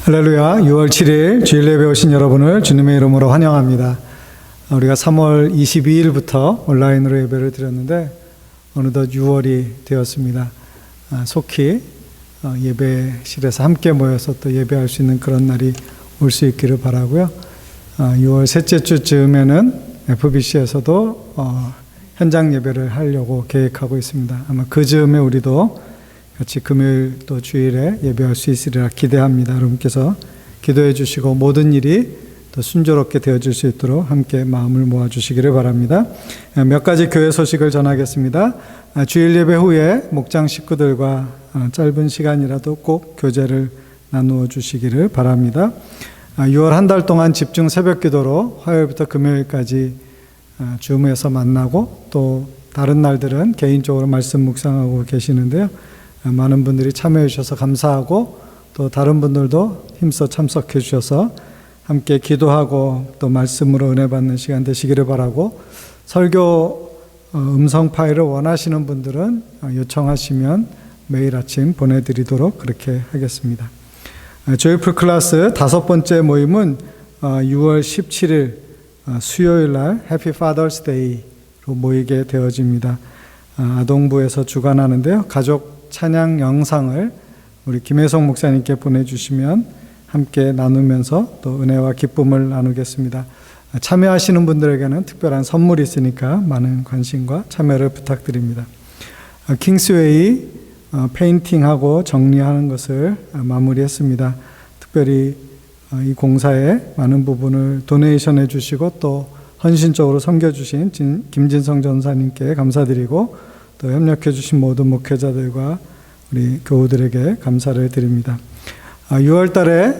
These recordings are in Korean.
할렐루야. 6월 7일 주일 예배 오신 여러분을 주님의 이름으로 환영합니다. 우리가 3월 22일부터 온라인으로 예배를 드렸는데 어느덧 6월이 되었습니다. 속히 예배실에서 함께 모여서 또 예배할 수 있는 그런 날이 올 수 있기를 바라고요. 6월 셋째 주쯤에는 FBC에서도 현장 예배를 하려고 계획하고 있습니다. 아마 그 즈음에 우리도 같이 금요일 또 주일에 예배할 수 있으리라 기대합니다. 여러분께서 기도해 주시고 모든 일이 더 순조롭게 되어질 수 있도록 함께 마음을 모아주시기를 바랍니다. 몇 가지 교회 소식을 전하겠습니다. 주일 예배 후에 목장 식구들과 짧은 시간이라도 꼭 교제를 나누어 주시기를 바랍니다. 6월 한 달 동안 집중 새벽 기도로 화요일부터 금요일까지 줌에서 만나고 또 다른 날들은 개인적으로 말씀 묵상하고 계시는데요. 많은 분들이 참여해 주셔서 감사하고 또 다른 분들도 힘써 참석해 주셔서 함께 기도하고 또 말씀으로 은혜 받는 시간 되시기를 바라고, 설교 음성 파일을 원하시는 분들은 요청하시면 매일 아침 보내드리도록 그렇게 하겠습니다. 조이풀 클래스 5번째 모임은 6월 17일 수요일 날 해피 파더스 데이로 모이게 되어집니다. 아동부에서 주관하는데요. 가족 찬양 영상을 우리 김혜성 목사님께 보내주시면 함께 나누면서 또 은혜와 기쁨을 나누겠습니다. 참여하시는 분들에게는 특별한 선물이 있으니까 많은 관심과 참여를 부탁드립니다. 킹스웨이 페인팅하고 정리하는 것을 마무리했습니다. 특별히 이 공사에 많은 부분을 도네이션 해주시고 또 헌신적으로 섬겨주신 김진성 전사님께 감사드리고 또 협력해 주신 모든 목회자들과 우리 교우들에게 감사를 드립니다. 6월 달에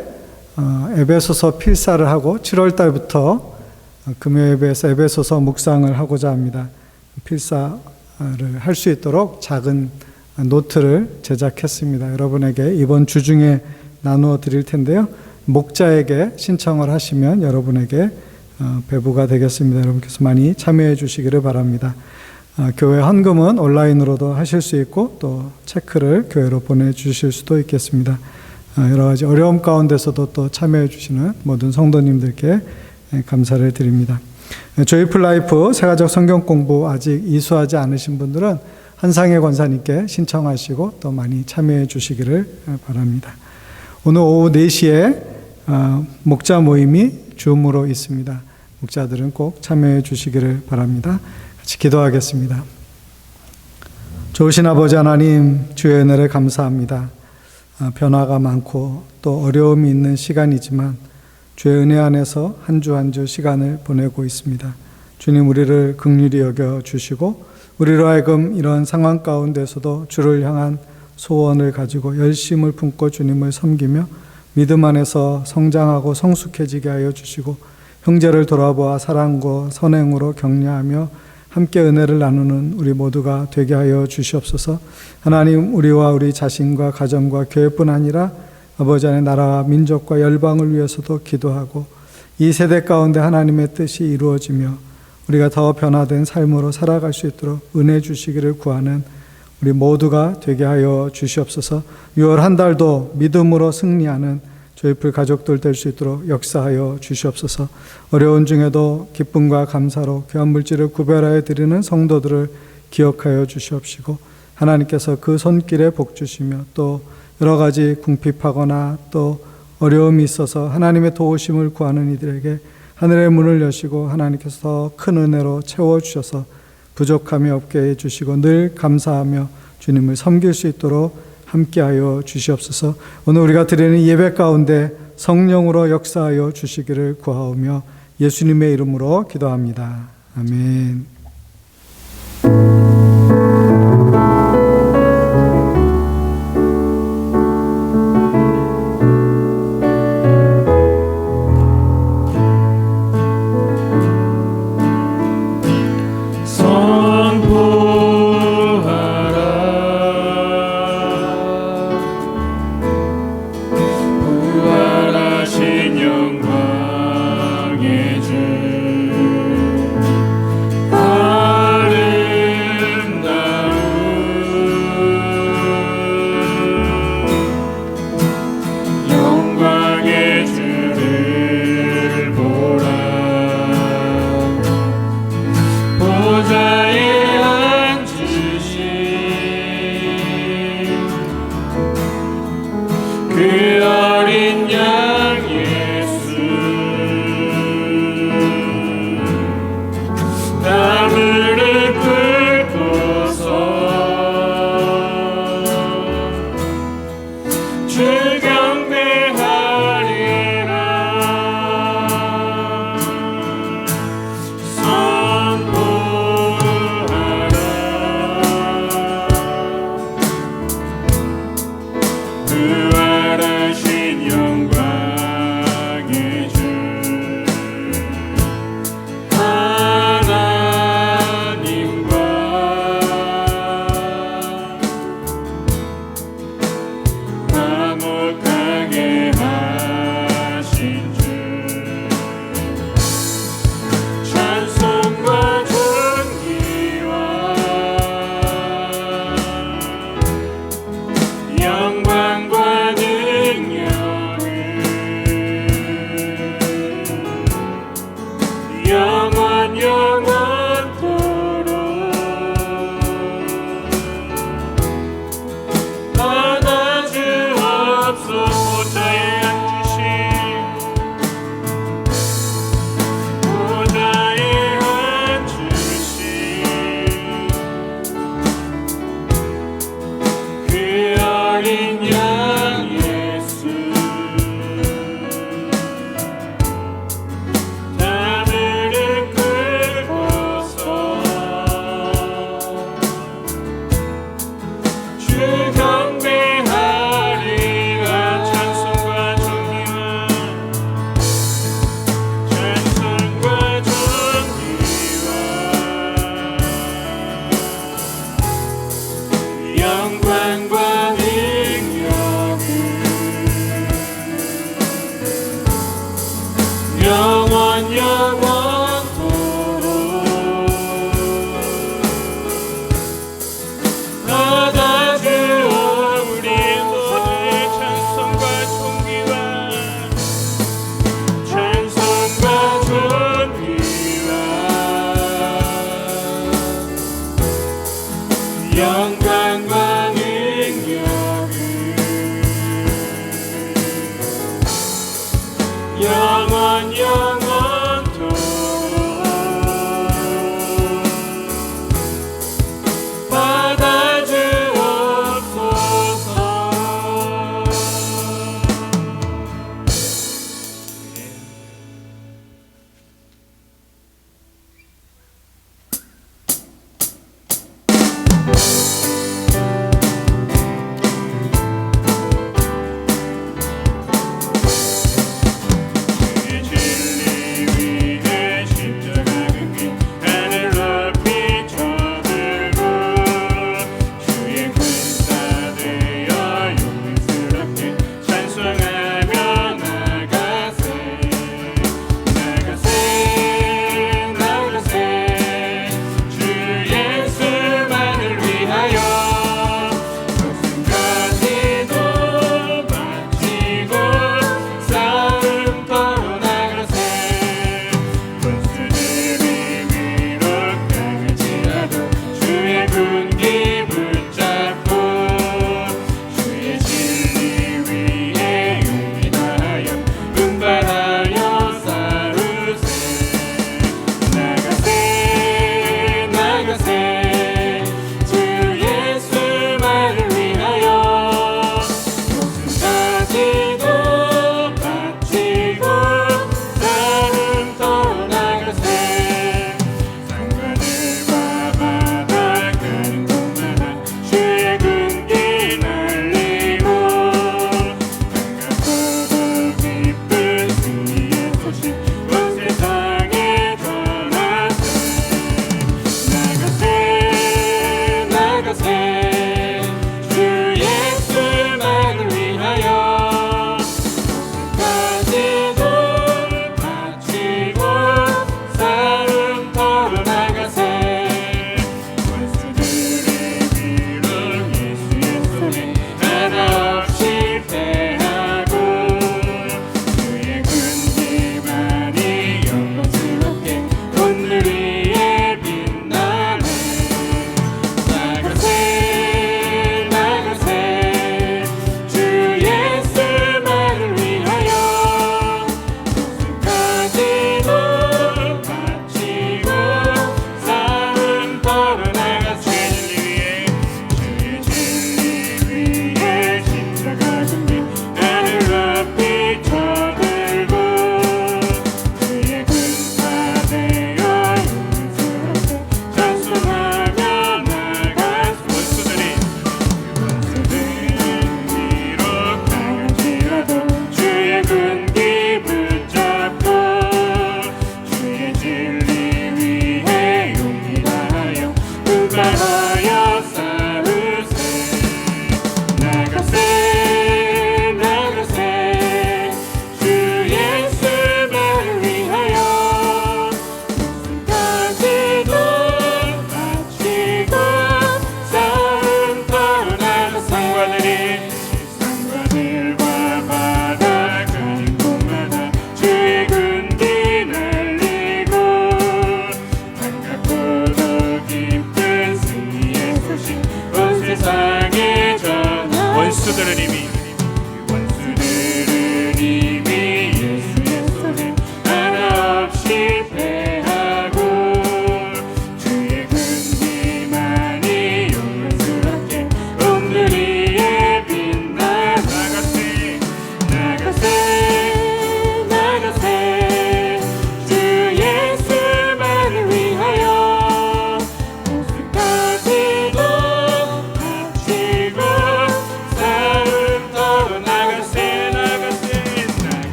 에베소서 필사를 하고 7월 달부터 금요 예배에서 에베소서 묵상을 하고자 합니다. 필사를 할 수 있도록 작은 노트를 제작했습니다. 여러분에게 이번 주 중에 나누어 드릴 텐데요. 목자에게 신청을 하시면 여러분에게 배부가 되겠습니다. 여러분께서 많이 참여해 주시기를 바랍니다. 교회 헌금은 온라인으로도 하실 수 있고 또 체크를 교회로 보내주실 수도 있겠습니다. 여러 가지 어려움 가운데서도 또 참여해 주시는 모든 성도님들께 감사를 드립니다. 조이풀 라이프 세가족 성경 공부 아직 이수하지 않으신 분들은 한상혜 권사님께 신청하시고 또 많이 참여해 주시기를 바랍니다. 오늘 오후 4시에 목자 모임이 줌으로 있습니다. 목자들은 꼭 참여해 주시기를 바랍니다. 같이 기도하겠습니다. 좋으신 아버지 하나님, 주의 은혜를 감사합니다. 변화가 많고 또 어려움이 있는 시간이지만 주의 은혜 안에서 한 주 한 주 시간을 보내고 있습니다. 주님, 우리를 긍휼히 여겨 주시고 우리로 하여금 이런 상황 가운데서도 주를 향한 소원을 가지고 열심을 품고 주님을 섬기며 믿음 안에서 성장하고 성숙해지게 하여 주시고 형제를 돌아보아 사랑과 선행으로 격려하며 함께 은혜를 나누는 우리 모두가 되게 하여 주시옵소서. 하나님, 우리와 우리 자신과 가정과 교회뿐 아니라 아버지 안의 나라와 민족과 열방을 위해서도 기도하고 이 세대 가운데 하나님의 뜻이 이루어지며 우리가 더 변화된 삶으로 살아갈 수 있도록 은혜 주시기를 구하는 우리 모두가 되게 하여 주시옵소서. 6월 한 달도 믿음으로 승리하는 조이풀 가족들 될 수 있도록 역사하여 주시옵소서. 어려운 중에도 기쁨과 감사로 귀한 물질을 구별하여 드리는 성도들을 기억하여 주시옵시고 하나님께서 그 손길에 복 주시며 또 여러 가지 궁핍하거나 또 어려움이 있어서 하나님의 도우심을 구하는 이들에게 하늘의 문을 여시고 하나님께서 더 큰 은혜로 채워주셔서 부족함이 없게 해주시고 늘 감사하며 주님을 섬길 수 있도록 함께하여 주시옵소서. 오늘 우리가 드리는 예배 가운데 성령으로 역사하여 주시기를 구하오며 예수님의 이름으로 기도합니다. 아멘. 주 영원토록 받아주옵소서. 찬송과 존귀와 영광과 능력을 영원토록 그 진리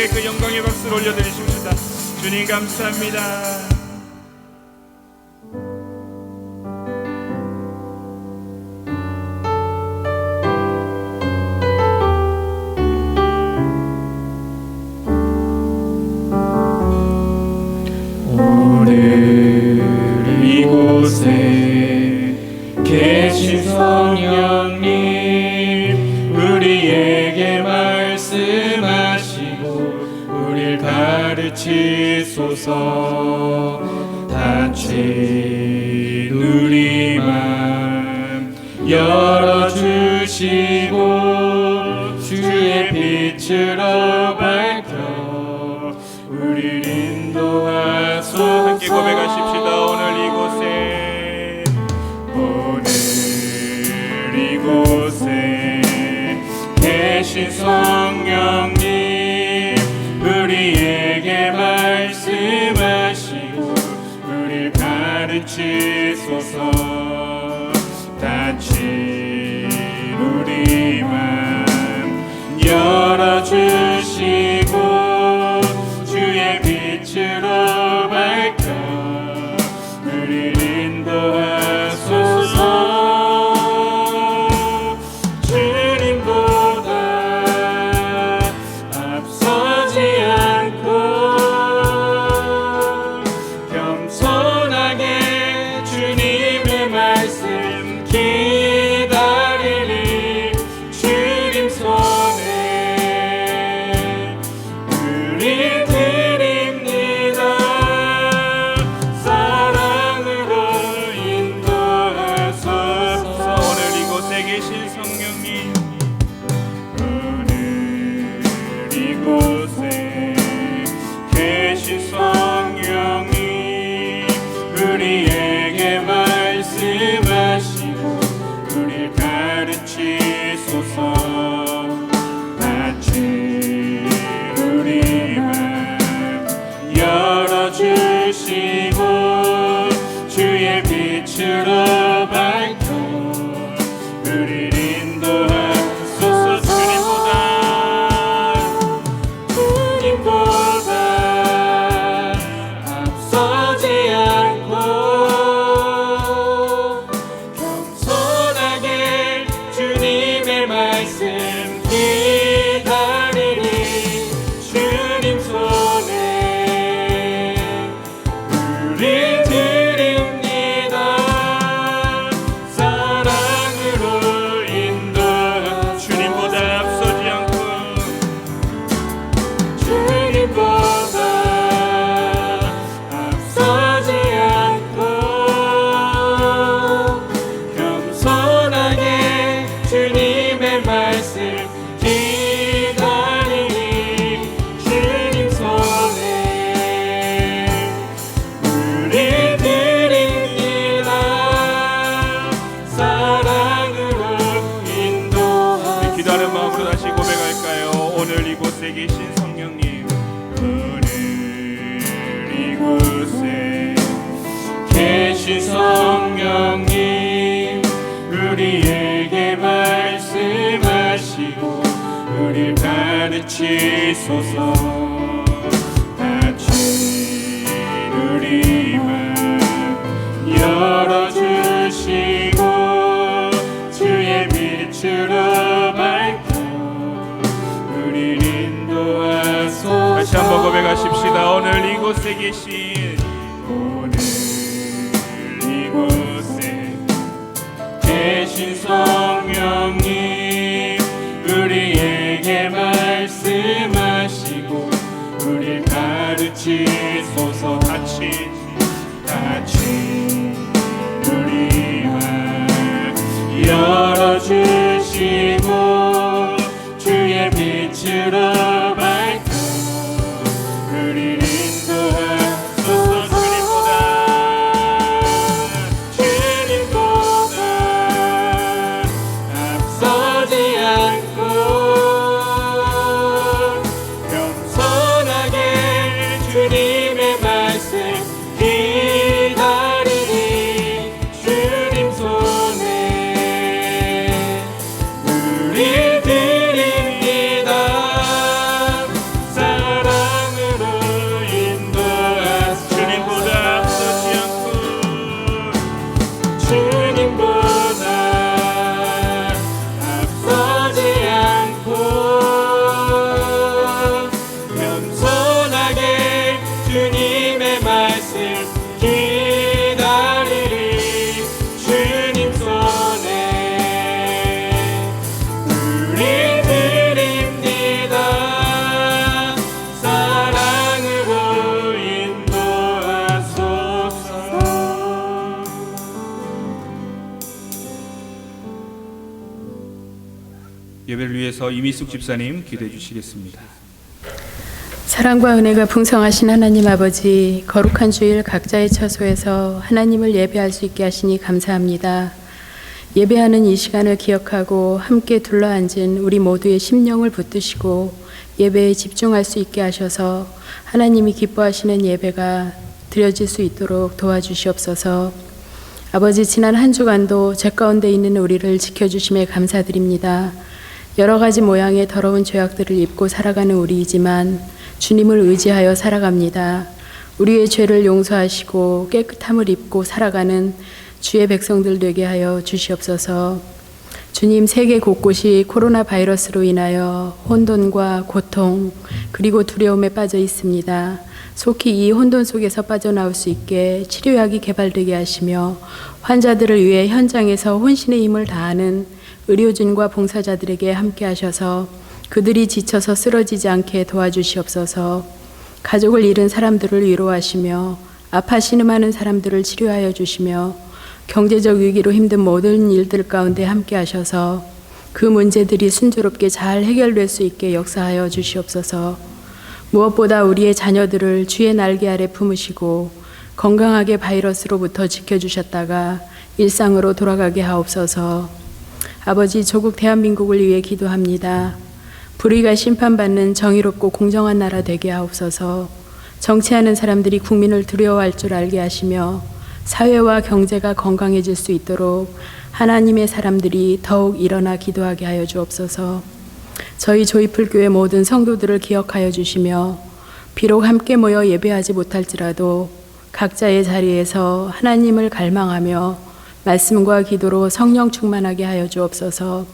주님께 그 영광의 박수를 올려드리십시다. 주님 감사합니다. 오늘 이곳에 계신 성령님 우리에게 말씀하시고 우릴 가르치소서. 닫힌 우리 맘 열어주시고 주의 빛으로 밝혀 우릴 인도하소서. 함께 고백하십시다. 오늘 이곳에 계신 성령님 우리에게 말씀하시고 우릴 가르치소서. 닫힌 우리 맘 열어주시고 주의 빛으로 밝혀 우릴 인도하소서. 주님보다 앞서지 않고 겸손하게 주님의 말씀 기다리니 주님 손에 우리 드립니다. 사랑으로 인도하소서. 오늘 이곳에 계신 성령님 오늘 이곳에 계신 성령님 우리에게 말씀하시고 우릴 가르치소서. 닫힌 우리 맘 열어주시고 주의 빛으로 밝혀 우릴 인도하소서. 주님보다 앞서지 않고 겸손하게 주님의 말씀 기다리니 주님 손에 우리 드립니다. 사랑으로 인도하. 주님보다 앞서지 않고 주님보다 앞서지 않고 겸손하게 주님의 말씀 기다리니 주님 손에 우리 드립니다. 사랑으로 인도하. 기다린 마음으로 다시 고백할까요? 오늘 이곳에 계신 성령님 오늘 이곳에 계신 성령님 우리에게 말씀하시고 우릴 가르치소서. 닫힌 우리 맘 열어주시고 주의 빛으로 밝혀 우릴 인도하소서. 다시 한번 고백하십시다. 오늘 이곳에 계신 오늘 이곳에 계신 성령님 우리에게 말씀하시고 우릴 가르치소서. 닫힌 우리 맘 열어주시고 주의 빛으로 밝혀 우릴 인도하소서. 주님보다 앞서지 않고 겸손하게 주님의 말씀 기다리니 주님 손에 우리 드립니다. 위해서 이미숙 집사님 기도해 주시겠습니다. 사랑과 은혜가 풍성하신 하나님 아버지, 거룩한 주일 각자의 처소에서 하나님을 예배할 수 있게 하시니 감사합니다. 예배하는 이 시간을 기억하고 함께 둘러앉은 우리 모두의 심령을 붙드시고 예배에 집중할 수 있게 하셔서 하나님이 기뻐하시는 예배가 드려질 수 있도록 도와주시옵소서. 아버지, 지난 한 주간도 죄 가운데 있는 우리를 지켜주심에 감사드립니다. 여러 가지 모양의 더러운 죄악들을 입고 살아가는 우리이지만 주님을 의지하여 살아갑니다. 우리의 죄를 용서하시고 깨끗함을 입고 살아가는 주의 백성들 되게 하여 주시옵소서. 주님, 세계 곳곳이 코로나 바이러스로 인하여 혼돈과 고통 그리고 두려움에 빠져 있습니다. 속히 이 혼돈 속에서 빠져나올 수 있게 치료약이 개발되게 하시며 환자들을 위해 현장에서 혼신의 힘을 다하는 의료진과 봉사자들에게 함께 하셔서 그들이 지쳐서 쓰러지지 않게 도와주시옵소서. 가족을 잃은 사람들을 위로하시며 아파하시는 많은 사람들을 치료하여 주시며 경제적 위기로 힘든 모든 일들 가운데 함께 하셔서 그 문제들이 순조롭게 잘 해결될 수 있게 역사하여 주시옵소서. 무엇보다 우리의 자녀들을 주의 날개 아래 품으시고 건강하게 바이러스로부터 지켜주셨다가 일상으로 돌아가게 하옵소서. 아버지, 조국 대한민국을 위해 기도합니다. 불의가 심판받는 정의롭고 공정한 나라 되게 하옵소서. 정치하는 사람들이 국민을 두려워할 줄 알게 하시며 사회와 경제가 건강해질 수 있도록 하나님의 사람들이 더욱 일어나 기도하게 하여 주옵소서. 저희 조이풀교회 모든 성도들을 기억하여 주시며 비록 함께 모여 예배하지 못할지라도 각자의 자리에서 하나님을 갈망하며 말씀과 기도로 성령 충만하게 하여 주옵소서.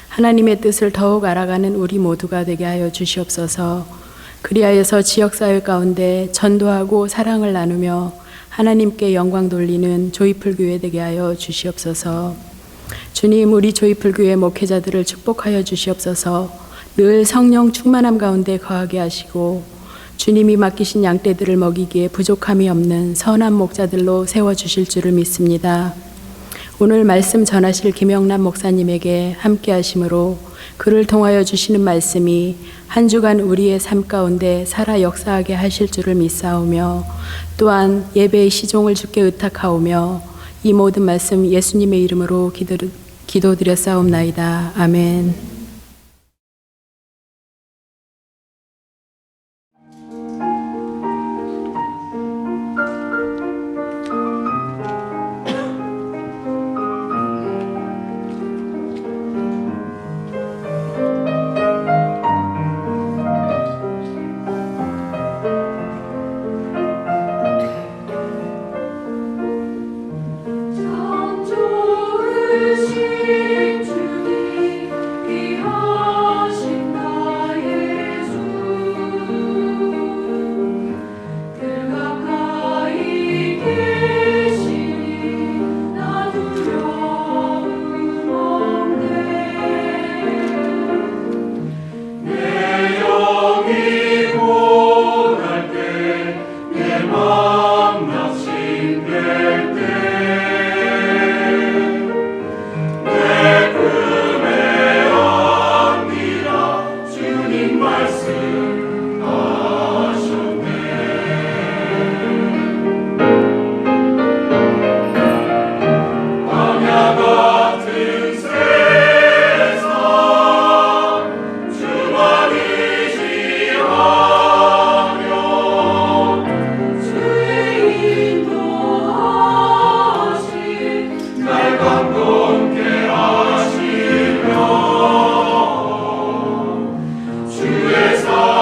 하나님의 뜻을 더욱 알아가는 우리 모두가 되게 하여 주시옵소서. 그리하여서 지역사회 가운데 전도하고 사랑을 나누며 하나님께 영광 돌리는 조이풀교회 되게 하여 주시옵소서. 주님, 우리 조이풀교회 목회자들을 축복하여 주시옵소서. 늘 성령 충만함 가운데 거하게 하시고 주님이 맡기신 양떼들을 먹이기에 부족함이 없는 선한 목자들로 세워주실 줄을 믿습니다. 오늘 말씀 전하실 김영남 목사님에게 함께 하심으로 그를 통하여 주시는 말씀이 한 주간 우리의 삶 가운데 살아 역사하게 하실 줄을 믿사오며 또한 예배의 시종을 주께 의탁하오며 이 모든 말씀 예수님의 이름으로 기도드렸사옵나이다. 아멘. 주의 사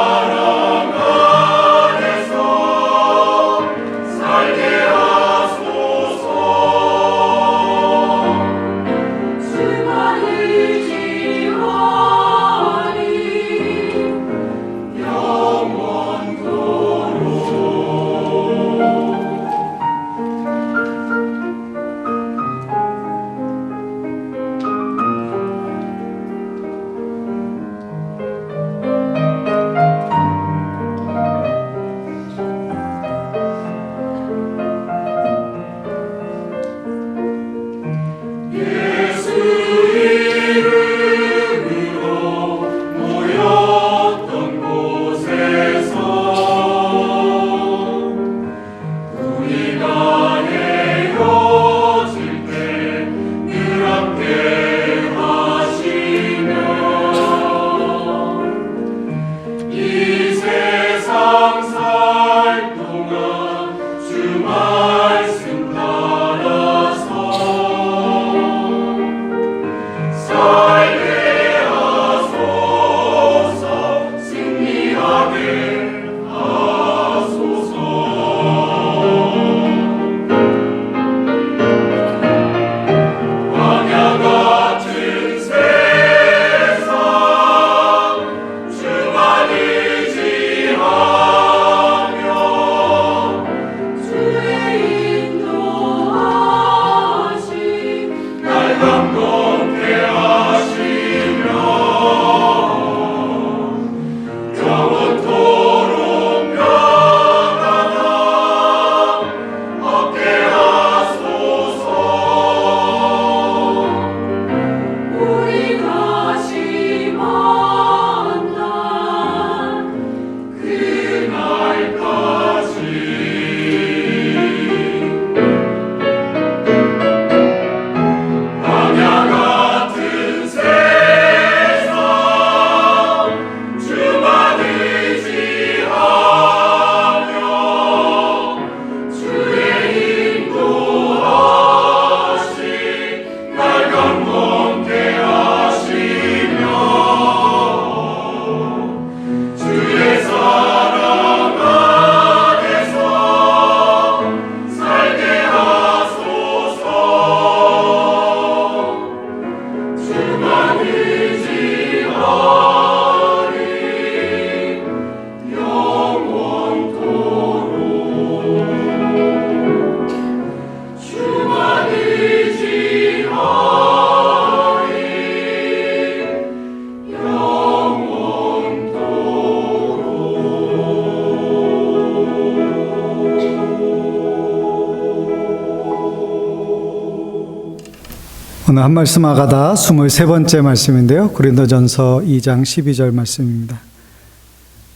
오늘 한 말씀 아가다 23번째 말씀인데요. 고린도전서 2장 12절 말씀입니다.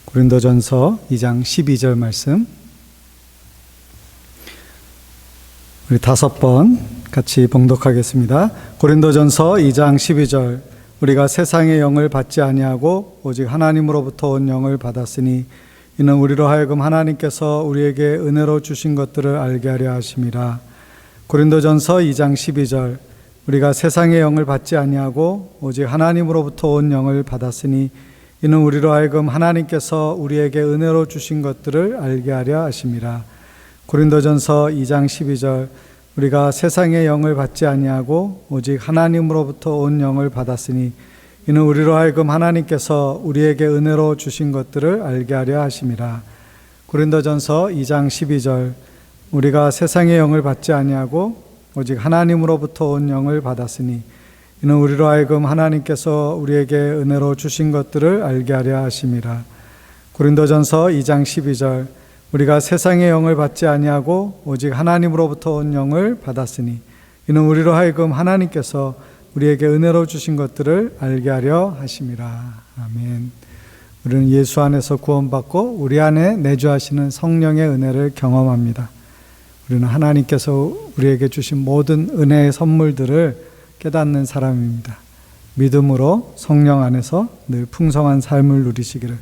고린도전서 2장 12절 말씀. 우리 5번 같이 봉독하겠습니다. 고린도전서 2장 12절. 우리가 세상의 영을 받지 아니하고 오직 하나님으로부터 온 영을 받았으니 이는 우리로 하여금 하나님께서 우리에게 은혜로 주신 것들을 알게 하려 하심이라. 고린도전서 2장 12절. 우리가 세상의 영을 받지 아니하고 오직 하나님으로부터 온 영을 받았으니 이는 우리로 하여금 하나님께서 우리에게 은혜로 주신 것들을 알게 하려 하심이라. 고린도전서 2장 12절. 우리가 세상의 영을 받지 아니하고 오직 하나님으로부터 온 영을 받았으니 이는 우리로 하여금 하나님께서 우리에게 은혜로 주신 것들을 알게 하려 하심이라. 고린도전서 2장 12절. 우리가 세상의 영을 받지 아니하고 오직 하나님으로부터 온 영을 받았으니 이는 우리로 하여금 하나님께서 우리에게 은혜로 주신 것들을 알게 하려 하심이라. 고린도전서 2장 12절. 우리가 세상의 영을 받지 아니하고 오직 하나님으로부터 온 영을 받았으니 이는 우리로 하여금 하나님께서 우리에게 은혜로 주신 것들을 알게 하려 하심이라. 아멘. 우리는 예수 안에서 구원받고 우리 안에 내주하시는 성령의 은혜를 경험합니다. 우리는 하나님께서 우리에게 주신 모든 은혜의 선물들을 깨닫는 사람입니다. 믿음으로 성령 안에서 늘 풍성한 삶을 누리시기를,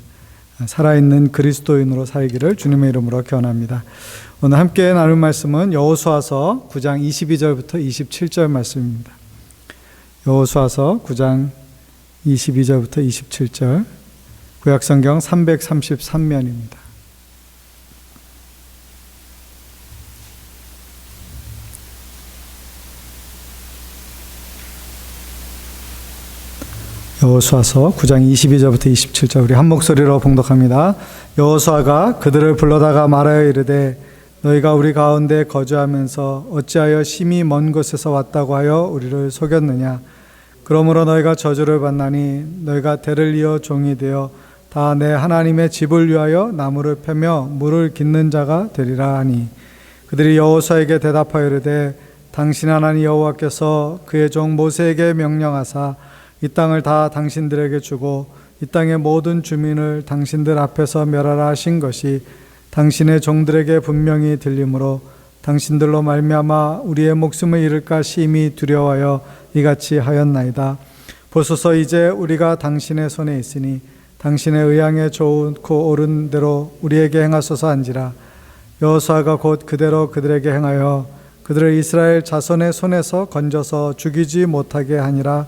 살아있는 그리스도인으로 살기를 주님의 이름으로 기원합니다. 오늘 함께 나눌 말씀은 여호수아서 9장 22절부터 27절 말씀입니다. 여호수아서 9장 22절부터 27절, 구약성경 333면입니다. 여호수아서 9장 22절부터 27절 우리 한 목소리로 봉독합니다. 여호수아가 그들을 불러다가 말하여 이르되 너희가 우리 가운데 거주하면서 어찌하여 심히 먼 곳에서 왔다고 하여 우리를 속였느냐. 그러므로 너희가 저주를 받나니 너희가 대를 이어 종이 되어 다 내 하나님의 집을 위하여 나무를 패며 물을 깃는 자가 되리라 하니 그들이 여호수아에게 대답하여 이르되 당신 하나님 여호와께서 그의 종 모세에게 명령하사 이 땅을 다 당신들에게 주고 이 땅의 모든 주민을 당신들 앞에서 멸하라 하신 것이 당신의 종들에게 분명히 들리므로 당신들로 말미암아 우리의 목숨을 잃을까 심히 두려워하여 이같이 하였나이다. 보소서 이제 우리가 당신의 손에 있으니 당신의 의향에 좋고 옳은 대로 우리에게 행하소서 한지라. 여호수아가 곧 그대로 그들에게 행하여 그들을 이스라엘 자손의 손에서 건져서 죽이지 못하게 하니라.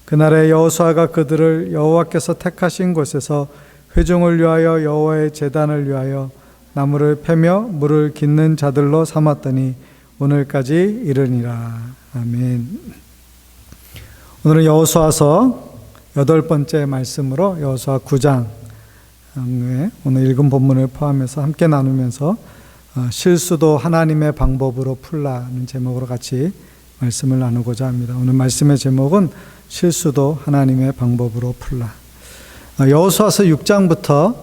그날에 여호수아가 그들을 여호와께서 택하신 곳에서 회중을 위하여 여호와의 제단을 위하여 나무를 패며 물을 깃는 자들로 삼았더니 오늘까지 이르니라. 아멘. 오늘은 여호수아서 8번째 말씀으로 여호수아 9장 오늘 읽은 본문을 포함해서 함께 나누면서 실수도 하나님의 방법으로 풀라는 제목으로 같이 말씀을 나누고자 합니다. 오늘 말씀의 제목은 실수도 하나님의 방법으로 풀라. 여호수아서 6장부터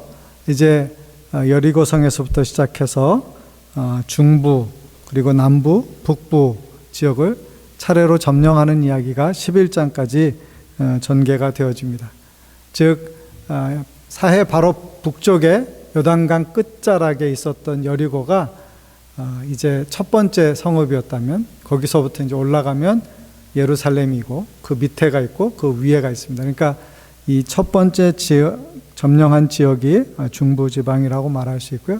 이제 여리고성에서부터 시작해서 중부 그리고 남부, 북부 지역을 차례로 점령하는 이야기가 11장까지 전개가 되어집니다. 즉 사해 바로 북쪽에 요단강 끝자락에 있었던 여리고가 이제 첫 번째 성읍이었다면 거기서부터 이제 올라가면 예루살렘이고 그 밑에가 있고 그 위에가 있습니다. 그러니까 이 첫 번째 점령한 지역이 중부 지방이라고 말할 수 있고요.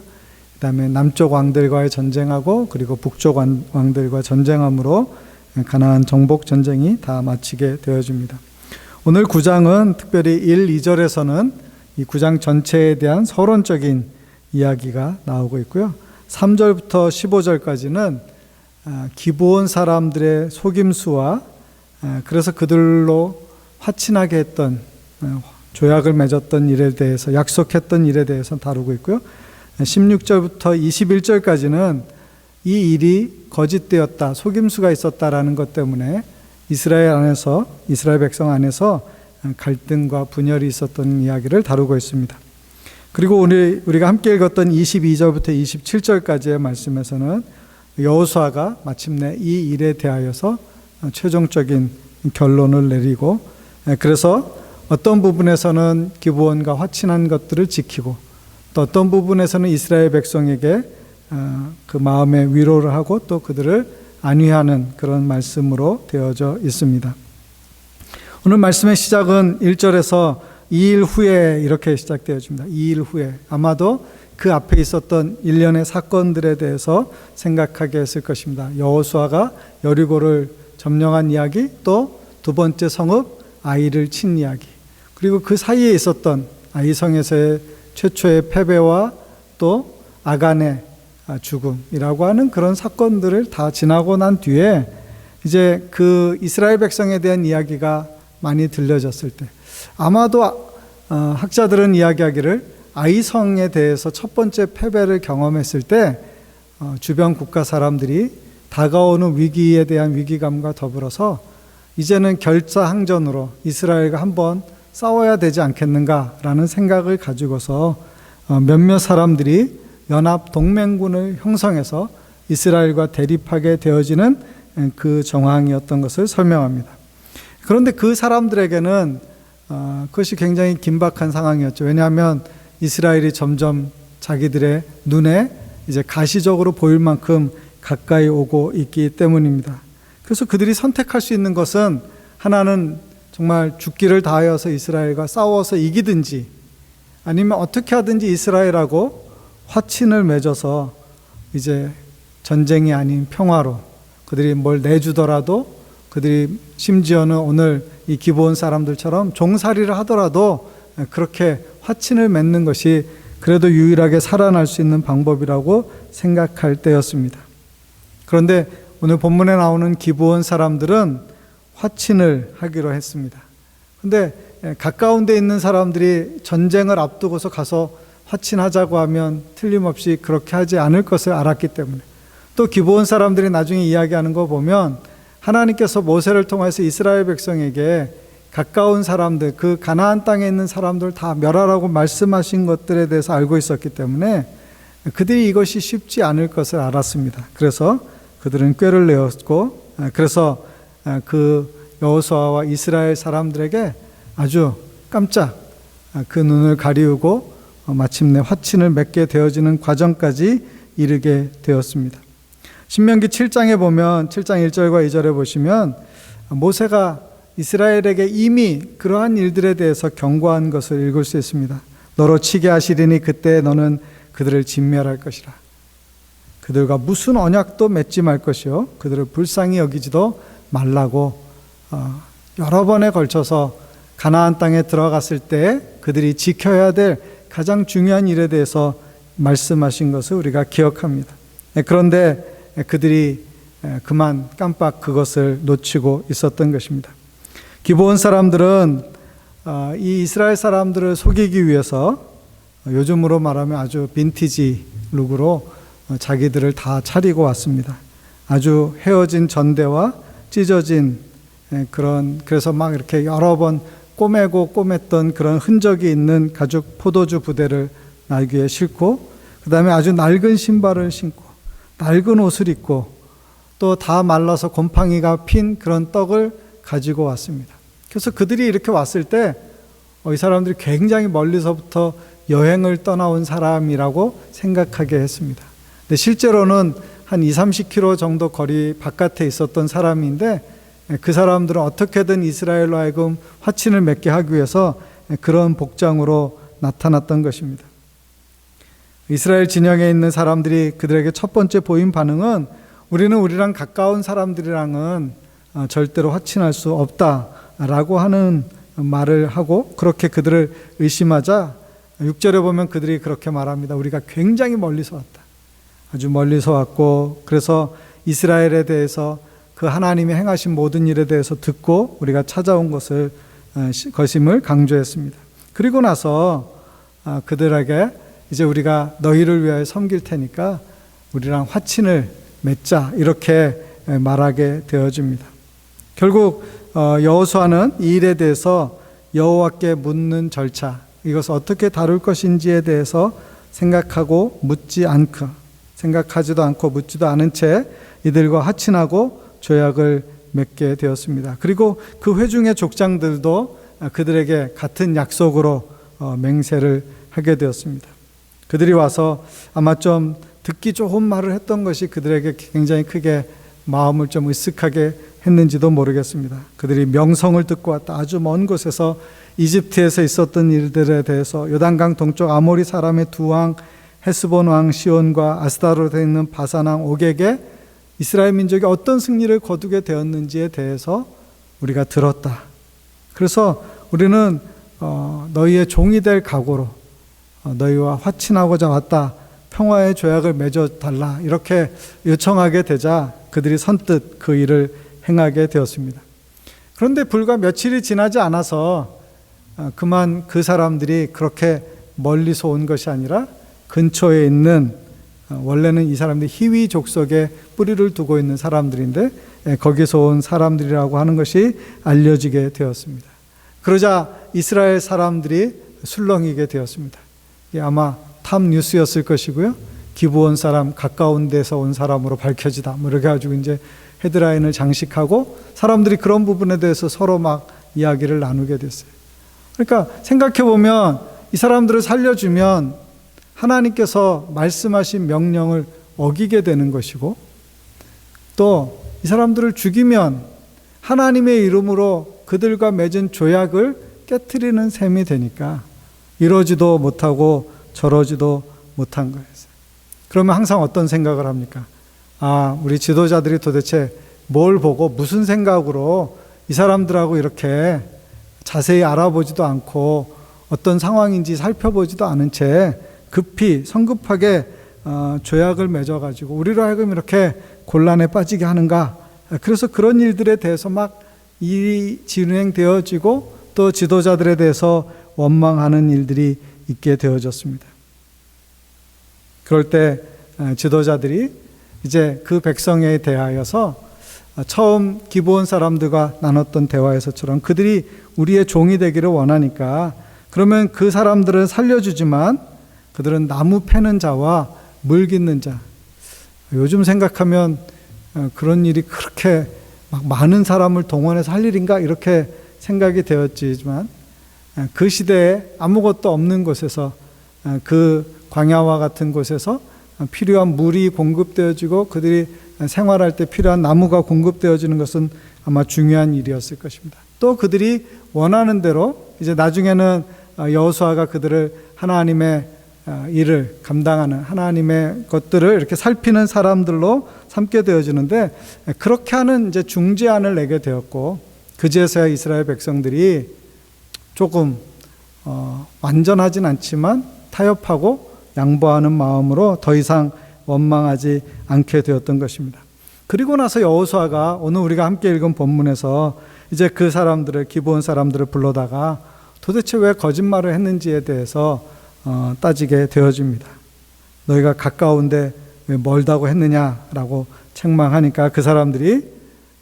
그다음에 남쪽 왕들과의 전쟁하고 그리고 북쪽 왕들과 전쟁함으로 가나안 정복 전쟁이 다 마치게 되어집니다. 오늘 9장은 특별히 1, 2절에서는 이 9장 전체에 대한 서론적인 이야기가 나오고 있고요. 3절부터 15절까지는 기브온 사람들의 속임수와 그래서 그들로 화친하게 했던 조약을 맺었던 일에 대해서 약속했던 일에 대해서 다루고 있고요. 16절부터 21절까지는 이 일이 거짓되었다, 속임수가 있었다라는 것 때문에 이스라엘 백성 안에서 갈등과 분열이 있었던 이야기를 다루고 있습니다. 그리고 우리가 함께 읽었던 22절부터 27절까지의 말씀에서는 여호수아가 마침내 이 일에 대하여서 최종적인 결론을 내리고, 그래서 어떤 부분에서는 기브온과 화친한 것들을 지키고, 또 어떤 부분에서는 이스라엘 백성에게 그 마음의 위로를 하고 또 그들을 안위하는 그런 말씀으로 되어져 있습니다. 오늘 말씀의 시작은 1절에서 2일 후에 이렇게 시작되어집니다. 2일 후에. 아마도 그 앞에 있었던 일련의 사건들에 대해서 생각하게 했을 것입니다. 여호수아가 여리고를 점령한 이야기, 또 두 번째 성읍 아이를 친 이야기, 그리고 그 사이에 있었던 아이성에서의 최초의 패배와 또 아간의 죽음이라고 하는 그런 사건들을 다 지나고 난 뒤에 이제 그 이스라엘 백성에 대한 이야기가 많이 들려졌을 때, 아마도 학자들은 이야기하기를 아이성에 대해서 첫 번째 패배를 경험했을 때 주변 국가 사람들이 다가오는 위기에 대한 위기감과 더불어서 이제는 결사항전으로 이스라엘과 한번 싸워야 되지 않겠는가라는 생각을 가지고서 몇몇 사람들이 연합 동맹군을 형성해서 이스라엘과 대립하게 되어지는 그 정황이었던 것을 설명합니다. 그런데 그 사람들에게는 그것이 굉장히 긴박한 상황이었죠. 왜냐하면 이스라엘이 점점 자기들의 눈에 이제 가시적으로 보일 만큼 가까이 오고 있기 때문입니다. 그래서 그들이 선택할 수 있는 것은, 하나는 정말 죽기를 다하여서 이스라엘과 싸워서 이기든지, 아니면 어떻게 하든지 이스라엘하고 화친을 맺어서 이제 전쟁이 아닌 평화로, 그들이 뭘 내주더라도, 그들이 심지어는 오늘 이 기브온 사람들처럼 종살이를 하더라도 그렇게 화친을 맺는 것이 그래도 유일하게 살아날 수 있는 방법이라고 생각할 때였습니다. 그런데 오늘 본문에 나오는 기브온 사람들은 화친을 하기로 했습니다. 그런데 가까운 데 있는 사람들이 전쟁을 앞두고서 가서 화친하자고 하면 틀림없이 그렇게 하지 않을 것을 알았기 때문에, 또 기브온 사람들이 나중에 이야기하는 거 보면 하나님께서 모세를 통해서 이스라엘 백성에게 가까운 사람들, 그 가나안 땅에 있는 사람들 다 멸하라고 말씀하신 것들에 대해서 알고 있었기 때문에 그들이 이것이 쉽지 않을 것을 알았습니다. 그래서 그들은 꾀를 내었고, 그래서 그 여호수아와 이스라엘 사람들에게 아주 깜짝 그 눈을 가리우고 마침내 화친을 맺게 되어지는 과정까지 이르게 되었습니다. 신명기 7장에 보면 7장 1절과 2절에 보시면 모세가 이스라엘에게 이미 그러한 일들에 대해서 경고한 것을 읽을 수 있습니다. 너로 치게 하시리니 그때 너는 그들을 진멸할 것이라. 그들과 무슨 언약도 맺지 말 것이요 그들을 불쌍히 여기지도 말라고 여러 번에 걸쳐서 가나안 땅에 들어갔을 때 그들이 지켜야 될 가장 중요한 일에 대해서 말씀하신 것을 우리가 기억합니다. 그런데 그들이 그만 깜빡 그것을 놓치고 있었던 것입니다. 기브온 사람들은 이 이스라엘 사람들을 속이기 위해서 요즘으로 말하면 아주 빈티지 룩으로 자기들을 다 차리고 왔습니다. 아주 헤어진 전대와 찢어진 그래서 막 이렇게 여러 번 꼬매고 꼬맸던 그런 흔적이 있는 가죽 포도주 부대를 날개에 싣고, 그 다음에 아주 낡은 신발을 신고 낡은 옷을 입고 또 다 말라서 곰팡이가 핀 그런 떡을 가지고 왔습니다. 그래서 그들이 이렇게 왔을 때 이 사람들이 굉장히 멀리서부터 여행을 떠나온 사람이라고 생각하게 했습니다. 근데 실제로는 한 20-30km 정도 거리 바깥에 있었던 사람인데, 그 사람들은 어떻게든 이스라엘로 하여금 화친을 맺게 하기 위해서 그런 복장으로 나타났던 것입니다. 이스라엘 진영에 있는 사람들이 그들에게 첫 번째 보인 반응은, 우리는 우리랑 가까운 사람들이랑은 절대로 화친할 수 없다라고 하는 말을 하고, 그렇게 그들을 의심하자 6절에 보면 그들이 그렇게 말합니다. 우리가 굉장히 멀리서 왔다. 아주 멀리서 왔고, 그래서 이스라엘에 대해서 그 하나님이 행하신 모든 일에 대해서 듣고 우리가 찾아온 것임을 강조했습니다. 그리고 나서 그들에게 이제 우리가 너희를 위하여 섬길 테니까 우리랑 화친을 맺자, 이렇게 말하게 되어집니다. 결국 여호수아는 이 일에 대해서 여호와께 묻는 절차, 이것을 어떻게 다룰 것인지에 대해서 생각하지도 않고 묻지도 않은 채 이들과 화친하고 조약을 맺게 되었습니다. 그리고 그 회중의 족장들도 그들에게 같은 약속으로 맹세를 하게 되었습니다. 그들이 와서 아마 좀 듣기 좋은 말을 했던 것이 그들에게 굉장히 크게 마음을 좀 으쓱하게 했는지도 모르겠습니다. 그들이 명성을 듣고 왔다. 아주 먼 곳에서 이집트에서 있었던 일들에 대해서 요단강 동쪽 아모리 사람의 두 왕 헤스본 왕 시온과 아스다롯에 있는 바산 왕 옥에게 이스라엘 민족이 어떤 승리를 거두게 되었는지에 대해서 우리가 들었다. 그래서 우리는 너희의 종이 될 각오로 너희와 화친하고자 왔다. 평화의 조약을 맺어달라. 이렇게 요청하게 되자 그들이 선뜻 그 일을 행하게 되었습니다. 그런데 불과 며칠이 지나지 않아서 그만 그 사람들이 그렇게 멀리서 온 것이 아니라 근처에 있는, 원래는 이 사람들이 히위 족속에 뿌리를 두고 있는 사람들인데 거기서 온 사람들이라고 하는 것이 알려지게 되었습니다. 그러자 이스라엘 사람들이 술렁이게 되었습니다. 이게 아마 탑 뉴스였을 것이고요. 기브온 사람, 가까운 데서 온 사람으로 밝혀지다. 이렇게 가지고 이제 헤드라인을 장식하고 사람들이 그런 부분에 대해서 서로 막 이야기를 나누게 됐어요. 그러니까 생각해 보면 이 사람들을 살려주면 하나님께서 말씀하신 명령을 어기게 되는 것이고, 또 이 사람들을 죽이면 하나님의 이름으로 그들과 맺은 조약을 깨트리는 셈이 되니까 이러지도 못하고 저러지도 못한 거예요. 그러면 항상 어떤 생각을 합니까? 우리 지도자들이 도대체 뭘 보고 무슨 생각으로 이 사람들하고 이렇게 자세히 알아보지도 않고 어떤 상황인지 살펴보지도 않은 채 급히 성급하게 조약을 맺어가지고 우리로 하여금 이렇게 곤란에 빠지게 하는가. 그래서 그런 일들에 대해서 막 일이 진행되어지고 또 지도자들에 대해서 원망하는 일들이 있게 되어졌습니다. 그럴 때 지도자들이 이제 그 백성에 대하여서 처음 기브온 사람들과 나눴던 대화에서처럼 그들이 우리의 종이 되기를 원하니까 그러면 그 사람들은 살려주지만 그들은 나무 패는 자와 물 깃는 자, 요즘 생각하면 그런 일이 그렇게 막 많은 사람을 동원해서 할 일인가 이렇게 생각이 되었지만 그 시대에 아무것도 없는 곳에서 그 광야와 같은 곳에서 필요한 물이 공급되어지고 그들이 생활할 때 필요한 나무가 공급되어지는 것은 아마 중요한 일이었을 것입니다. 또 그들이 원하는 대로 이제 나중에는 여호수아가 그들을 하나님의 일을 감당하는 하나님의 것들을 이렇게 살피는 사람들로 삼게 되어지는데, 그렇게 하는 이제 중재안을 내게 되었고 그제서야 이스라엘 백성들이 조금 완전하진 않지만 타협하고 양보하는 마음으로 더 이상 원망하지 않게 되었던 것입니다. 그리고 나서 여호수아가 오늘 우리가 함께 읽은 본문에서 이제 그 사람들을, 기브온 사람들을 불러다가 도대체 왜 거짓말을 했는지에 대해서 따지게 되어집니다. 너희가 가까운데 왜 멀다고 했느냐라고 책망하니까 그 사람들이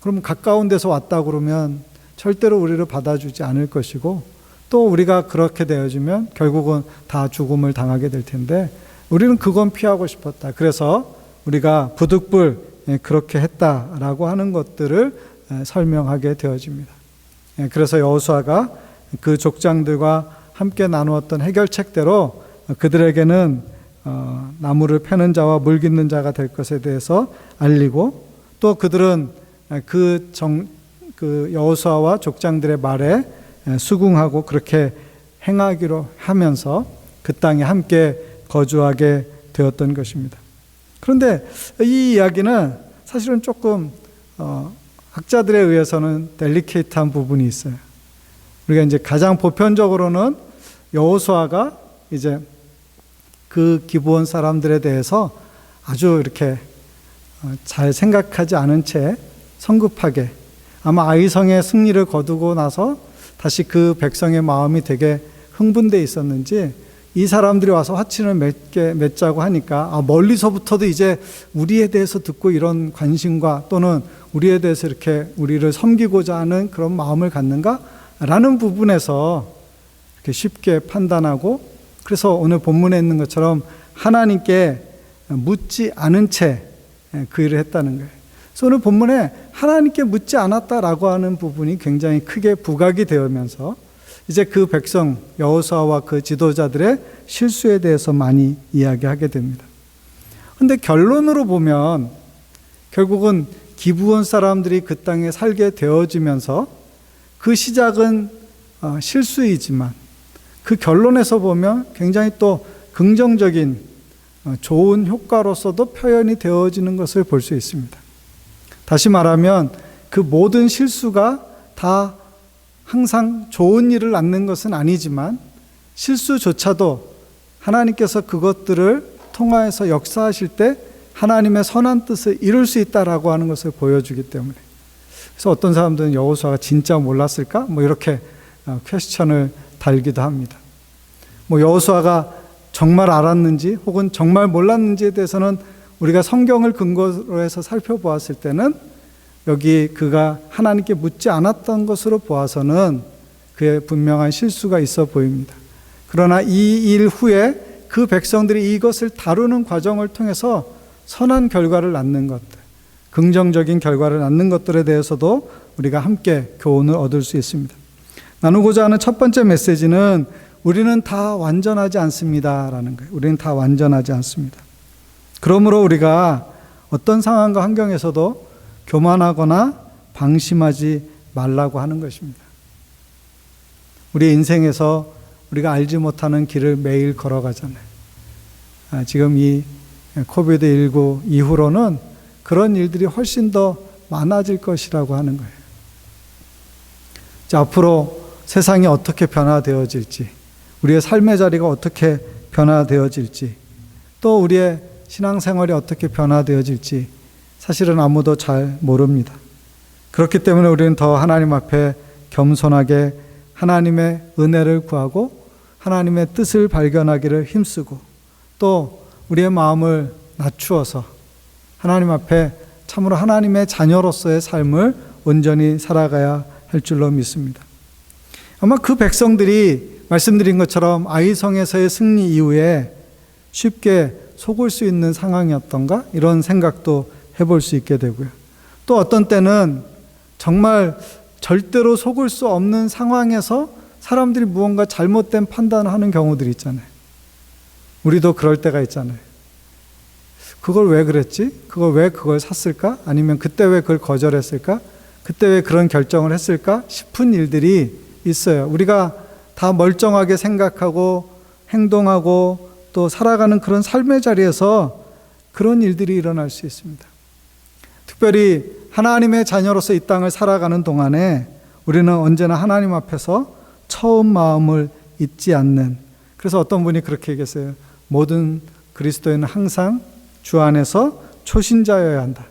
그럼 가까운 데서 왔다 그러면 절대로 우리를 받아주지 않을 것이고 또 우리가 그렇게 되어지면 결국은 다 죽음을 당하게 될 텐데 우리는 그건 피하고 싶었다. 그래서 우리가 부득불 그렇게 했다라고 하는 것들을 설명하게 되어집니다. 그래서 여호수아가 그 족장들과 함께 나누었던 해결책대로 그들에게는 나무를 패는 자와 물 깃는 자가 될 것에 대해서 알리고, 또 그들은 그 여호수아와 족장들의 말에 수긍하고 그렇게 행하기로 하면서 그 땅에 함께 거주하게 되었던 것입니다. 그런데 이 이야기는 사실은 조금 학자들에 의해서는 델리케이트한 부분이 있어요. 우리가 이제 가장 보편적으로는 여호수아가 이제 그 기브온 사람들에 대해서 아주 이렇게 잘 생각하지 않은 채 성급하게, 아마 아이성의 승리를 거두고 나서 다시 그 백성의 마음이 되게 흥분돼 있었는지 이 사람들이 와서 화친을 맺자고 하니까 멀리서부터도 이제 우리에 대해서 듣고 이런 관심과 또는 우리에 대해서 이렇게 우리를 섬기고자 하는 그런 마음을 갖는가? 라는 부분에서 이렇게 쉽게 판단하고, 그래서 오늘 본문에 있는 것처럼 하나님께 묻지 않은 채 그 일을 했다는 거예요. 그래서 오늘 본문에 하나님께 묻지 않았다라고 하는 부분이 굉장히 크게 부각이 되면서 이제 그 백성 여호수아와 그 지도자들의 실수에 대해서 많이 이야기하게 됩니다. 그런데 결론으로 보면 결국은 기브온 사람들이 그 땅에 살게 되어지면서 그 시작은 실수이지만 그 결론에서 보면 굉장히 또 긍정적인 좋은 효과로서도 표현이 되어지는 것을 볼 수 있습니다. 다시 말하면 그 모든 실수가 다 항상 좋은 일을 낳는 것은 아니지만 실수조차도 하나님께서 그것들을 통하여서 역사하실 때 하나님의 선한 뜻을 이룰 수 있다라고 하는 것을 보여주기 때문에, 그래서 어떤 사람들은 여호수아가 진짜 몰랐을까? 뭐 이렇게 퀘스천을 달기도 합니다. 뭐 여호수아가 정말 알았는지 혹은 정말 몰랐는지에 대해서는 우리가 성경을 근거로 해서 살펴보았을 때는 여기 그가 하나님께 묻지 않았던 것으로 보아서는 그의 분명한 실수가 있어 보입니다. 그러나 이 일 후에 그 백성들이 이것을 다루는 과정을 통해서 선한 결과를 낳는 것들, 긍정적인 결과를 낳는 것들에 대해서도 우리가 함께 교훈을 얻을 수 있습니다. 나누고자 하는 첫 번째 메시지는 우리는 다 완전하지 않습니다라는 거예요. 우리는 다 완전하지 않습니다. 그러므로 우리가 어떤 상황과 환경에서도 교만하거나 방심하지 말라고 하는 것입니다. 우리 인생에서 우리가 알지 못하는 길을 매일 걸어가잖아요. 지금 이 코비드19 이후로는 그런 일들이 훨씬 더 많아질 것이라고 하는 거예요. 자, 앞으로 세상이 어떻게 변화되어질지, 우리의 삶의 자리가 어떻게 변화되어질지, 또 우리의 신앙생활이 어떻게 변화되어질지 사실은 아무도 잘 모릅니다. 그렇기 때문에 우리는 더 하나님 앞에 겸손하게 하나님의 은혜를 구하고 하나님의 뜻을 발견하기를 힘쓰고, 또 우리의 마음을 낮추어서 하나님 앞에 참으로 하나님의 자녀로서의 삶을 온전히 살아가야 할 줄로 믿습니다. 아마 그 백성들이 말씀드린 것처럼 아이성에서의 승리 이후에 쉽게 속을 수 있는 상황이었던가, 이런 생각도 해볼 수 있게 되고요. 또 어떤 때는 정말 절대로 속을 수 없는 상황에서 사람들이 무언가 잘못된 판단을 하는 경우들이 있잖아요. 우리도 그럴 때가 있잖아요. 그걸 왜 그랬지? 그걸 샀을까? 아니면 그때 왜 그걸 거절했을까? 그때 왜 그런 결정을 했을까? 싶은 일들이 있어요. 우리가 다 멀쩡하게 생각하고 행동하고 또 살아가는 그런 삶의 자리에서 그런 일들이 일어날 수 있습니다. 특별히 하나님의 자녀로서 이 땅을 살아가는 동안에 우리는 언제나 하나님 앞에서 처음 마음을 잊지 않는, 그래서 어떤 분이 그렇게 얘기했어요. 모든 그리스도인은 항상 주 안에서 초신자여야 한다.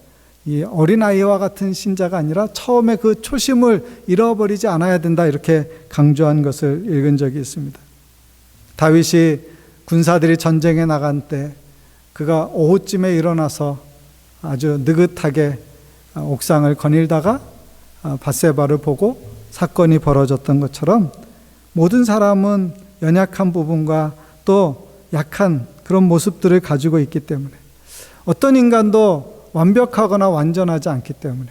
이 어린아이와 같은 신자가 아니라 처음에 그 초심을 잃어버리지 않아야 된다, 이렇게 강조한 것을 읽은 적이 있습니다. 다윗이 군사들이 전쟁에 나간 때 그가 오후쯤에 일어나서 아주 느긋하게 옥상을 거닐다가 밧세바를 보고 사건이 벌어졌던 것처럼 모든 사람은 연약한 부분과 또 약한 그런 모습들을 가지고 있기 때문에, 어떤 인간도 완벽하거나 완전하지 않기 때문에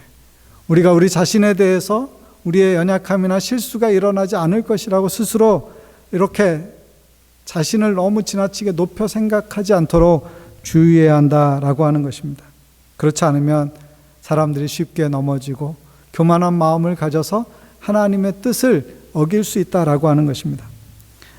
우리가 우리 자신에 대해서 우리의 연약함이나 실수가 일어나지 않을 것이라고 스스로 이렇게 자신을 너무 지나치게 높여 생각하지 않도록 주의해야 한다라고 하는 것입니다. 그렇지 않으면 사람들이 쉽게 넘어지고 교만한 마음을 가져서 하나님의 뜻을 어길 수 있다라고 하는 것입니다.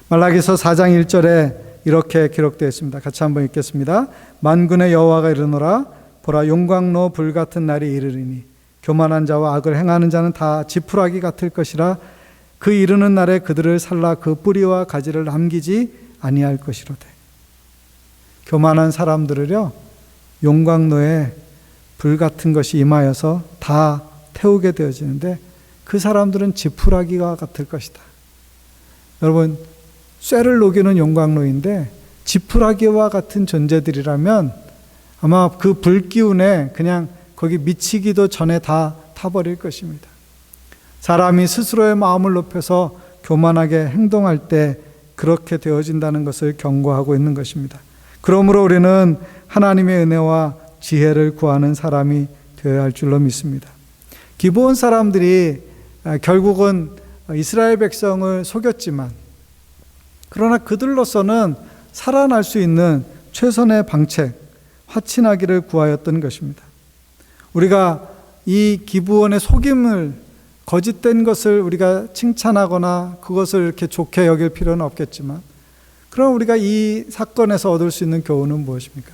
말라기서 4장 1절에 이렇게 기록되어 있습니다. 같이 한번 읽겠습니다. 만군의 여호와가 이르노라, 보라 용광로 불같은 날이 이르리니 교만한 자와 악을 행하는 자는 다 지푸라기 같을 것이라. 그 이르는 날에 그들을 살라 그 뿌리와 가지를 남기지 아니할 것이로되. 교만한 사람들을요, 용광로에 불 같은 것이 임하여서 다 태우게 되어지는데 그 사람들은 지푸라기와 같을 것이다. 여러분, 쇠를 녹이는 용광로인데 지푸라기와 같은 존재들이라면 아마 그 불기운에 그냥 거기 미치기도 전에 다 타버릴 것입니다. 사람이 스스로의 마음을 높여서 교만하게 행동할 때 그렇게 되어진다는 것을 경고하고 있는 것입니다. 그러므로 우리는 하나님의 은혜와 지혜를 구하는 사람이 되어야 할 줄로 믿습니다. 기브온 사람들이 결국은 이스라엘 백성을 속였지만, 그러나 그들로서는 살아날 수 있는 최선의 방책, 화친하기를 구하였던 것입니다. 우리가 이 기브온의 속임을, 거짓된 것을 우리가 칭찬하거나 그것을 이렇게 좋게 여길 필요는 없겠지만, 그럼 우리가 이 사건에서 얻을 수 있는 교훈은 무엇입니까?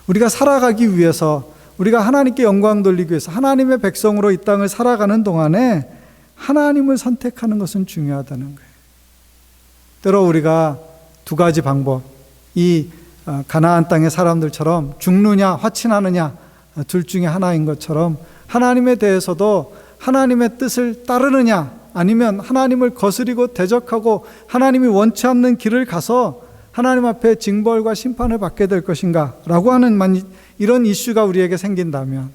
우리가 살아가기 위해서, 우리가 하나님께 영광 돌리기 위해서 하나님의 백성으로 이 땅을 살아가는 동안에 하나님을 선택하는 것은 중요하다는 거예요. 때로 우리가 두 가지 방법, 이 가나안 땅의 사람들처럼 죽느냐 화친하느냐 둘 중에 하나인 것처럼, 하나님에 대해서도 하나님의 뜻을 따르느냐 아니면 하나님을 거스리고 대적하고 하나님이 원치 않는 길을 가서 하나님 앞에 징벌과 심판을 받게 될 것인가 라고 하는 이런 이슈가 우리에게 생긴다면,